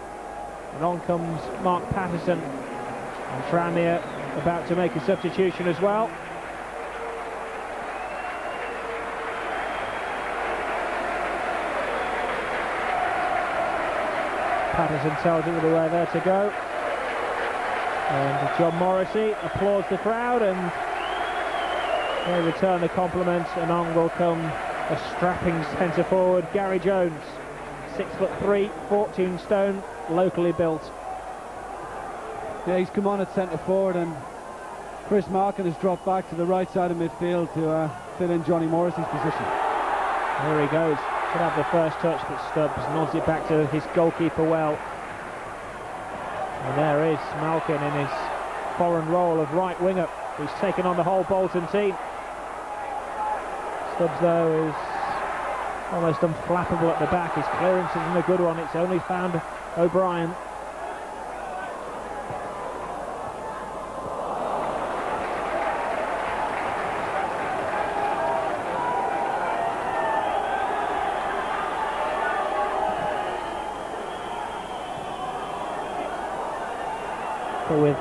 And on comes Mark Patterson, and Tranmere about to make a substitution as well. Patterson tells it with the way there to go. And John Morrissey applauds the crowd, and they return the compliment, and on will come a strapping centre forward, Gary Jones. 6'3", 14 stone, locally built. Yeah, he's come on at centre forward, and Chris Markin has dropped back to the right side of midfield to fill in Johnny Morrissey's position. There he goes. Should have the first touch, but Stubbs nods it back to his goalkeeper well. And there is Malkin in his foreign role of right winger. He's taken on the whole Bolton team. Stubbs, though, is almost unflappable at the back. His clearance isn't a good one. It's only found O'Brien. But with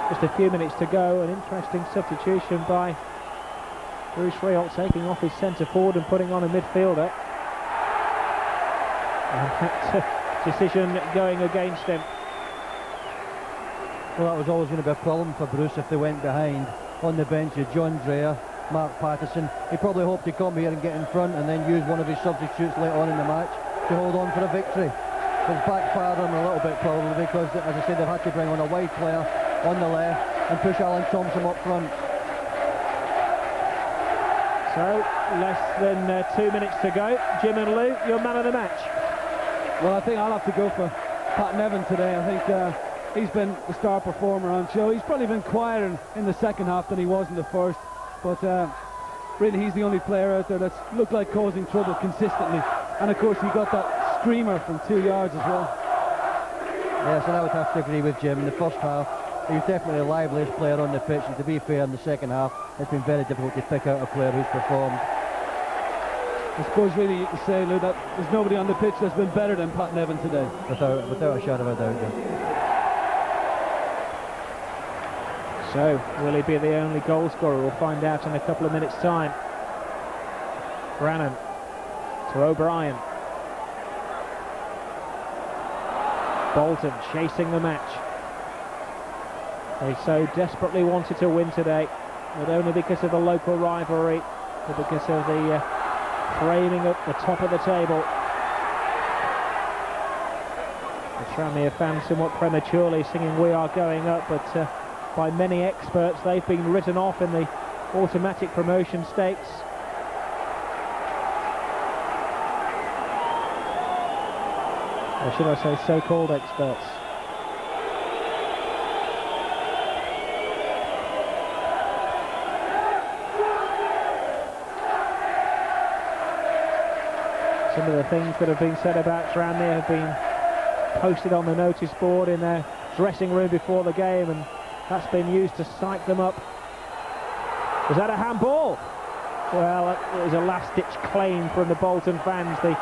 just a few minutes to go, an interesting substitution by Bruce Rioch, taking off his centre forward and putting on a midfielder. And that decision going against him. Well, that was always going to be a problem for Bruce if they went behind. On the bench of John Dreyer, Mark Patterson. He probably hoped to come here and get in front and then use one of his substitutes later on in the match to hold on for a victory. It's backfired on a little bit probably because, as I said, they've had to bring on a wide player on the left and push Alan Thompson up front. So, less than 2 minutes to go. Jim and Lou, your man of the match. Well, I think I'll have to go for Pat Nevin today. I think he's been the star performer on show. He's probably been quieter in the second half than he was in the first, but really he's the only player out there that's looked like causing trouble consistently. And of course he got that screamer from 2 yards as well. Yes, and I would have to agree with Jim. In the first half, he was definitely the liveliest player on the pitch, and to be fair, in the second half, it's been very difficult to pick out a player who's performed. I suppose really you can say, Lou, that there's nobody on the pitch that's been better than Pat Nevin today. Without a shadow of a doubt, yeah. So, will he be the only goal scorer? We'll find out in a couple of minutes' time. Brannan to O'Brien. Bolton chasing the match. They so desperately wanted to win today, not only because of the local rivalry, but because of the framing at the top of the table. The Tranmere fans somewhat prematurely singing "We Are Going Up," but by many experts they've been written off in the automatic promotion stakes. Or should I say so-called experts. Some of the things that have been said about Tranmere have been posted on the notice board in their dressing room before the game, and that's been used to psych them up. Was that a handball? Well, it was a last-ditch claim from the Bolton fans. The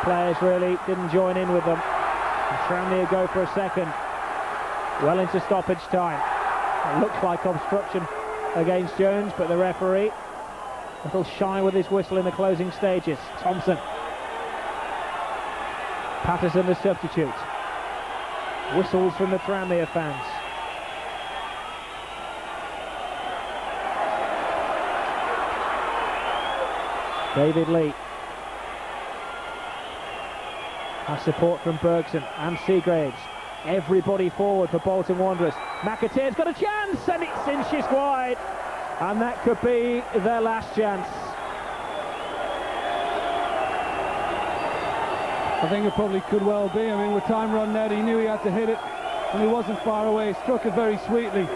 players really didn't join in with them. And Tranmere go for a second. Well into stoppage time. It looks like obstruction against Jones, but the referee a little shy with his whistle in the closing stages. Thompson. Patterson the substitute. Whistles from the Tranmere fans. David Lee. Has support from Bergson and Seagraves. Everybody forward for Bolton Wanderers. McAteer's got a chance and it's inches wide. And that could be their last chance. I think it probably could well be. I mean, with time running out, he knew he had to hit it, and he wasn't far away. He struck it very sweetly.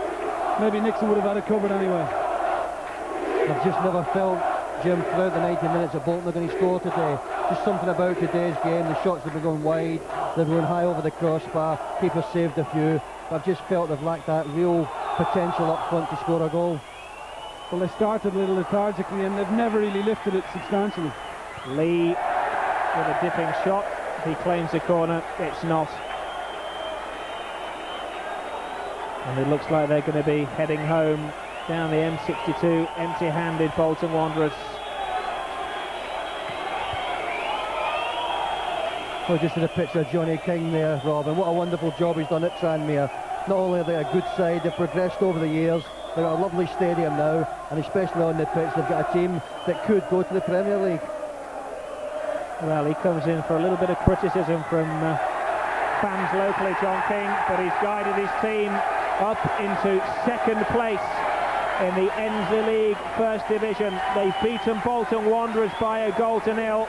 Maybe Nixon would have had it covered anyway. I've just never felt, Jim, throughout the 90 minutes that Bolton are going to score today. Just something about today's game. The shots have been going wide, they've been high over the crossbar, keeper saved a few. I've just felt they've lacked that real potential up front to score a goal. Well, they started a little lethargically, and they've never really lifted it substantially. Lee with a dipping shot. He claims the corner. It's not. And it looks like they're going to be heading home down the M62 empty-handed, Bolton Wanderers. Well, just in a picture of Johnny King there, Robin. What a wonderful job he's done at Tranmere. Not only are they a good side, they've progressed over the years. They've got a lovely stadium now, and especially on the pitch, they've got a team that could go to the Premier League. Well, he comes in for a little bit of criticism from fans locally, John King, but he's guided his team up into second place in the Ensley League First Division. They've beaten Bolton Wanderers by a goal to nil.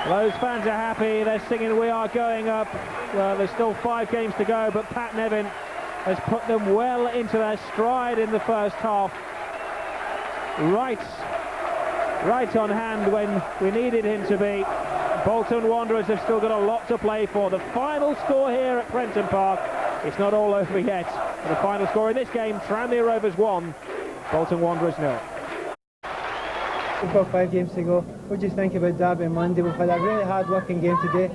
Those fans are happy. They're singing "We Are Going Up." Well, there's still 5 games to go, but Pat Nevin has put them well into their stride in the first half. Right on hand when we needed him to be. Bolton Wanderers have still got a lot to play for. The final score here at Prenton Park, it's not all over yet. The final score in this game, Tranmere Rovers 1, Bolton Wanderers 0. We've got 5 games to go. What do you think about Derby on Monday? We've had a really hard working game today.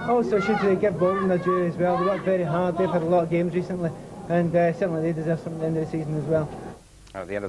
Also, should they give Bolton a due as well? They worked very hard. They've had a lot of games recently, and certainly they deserve something at the end of the season as well. At the end of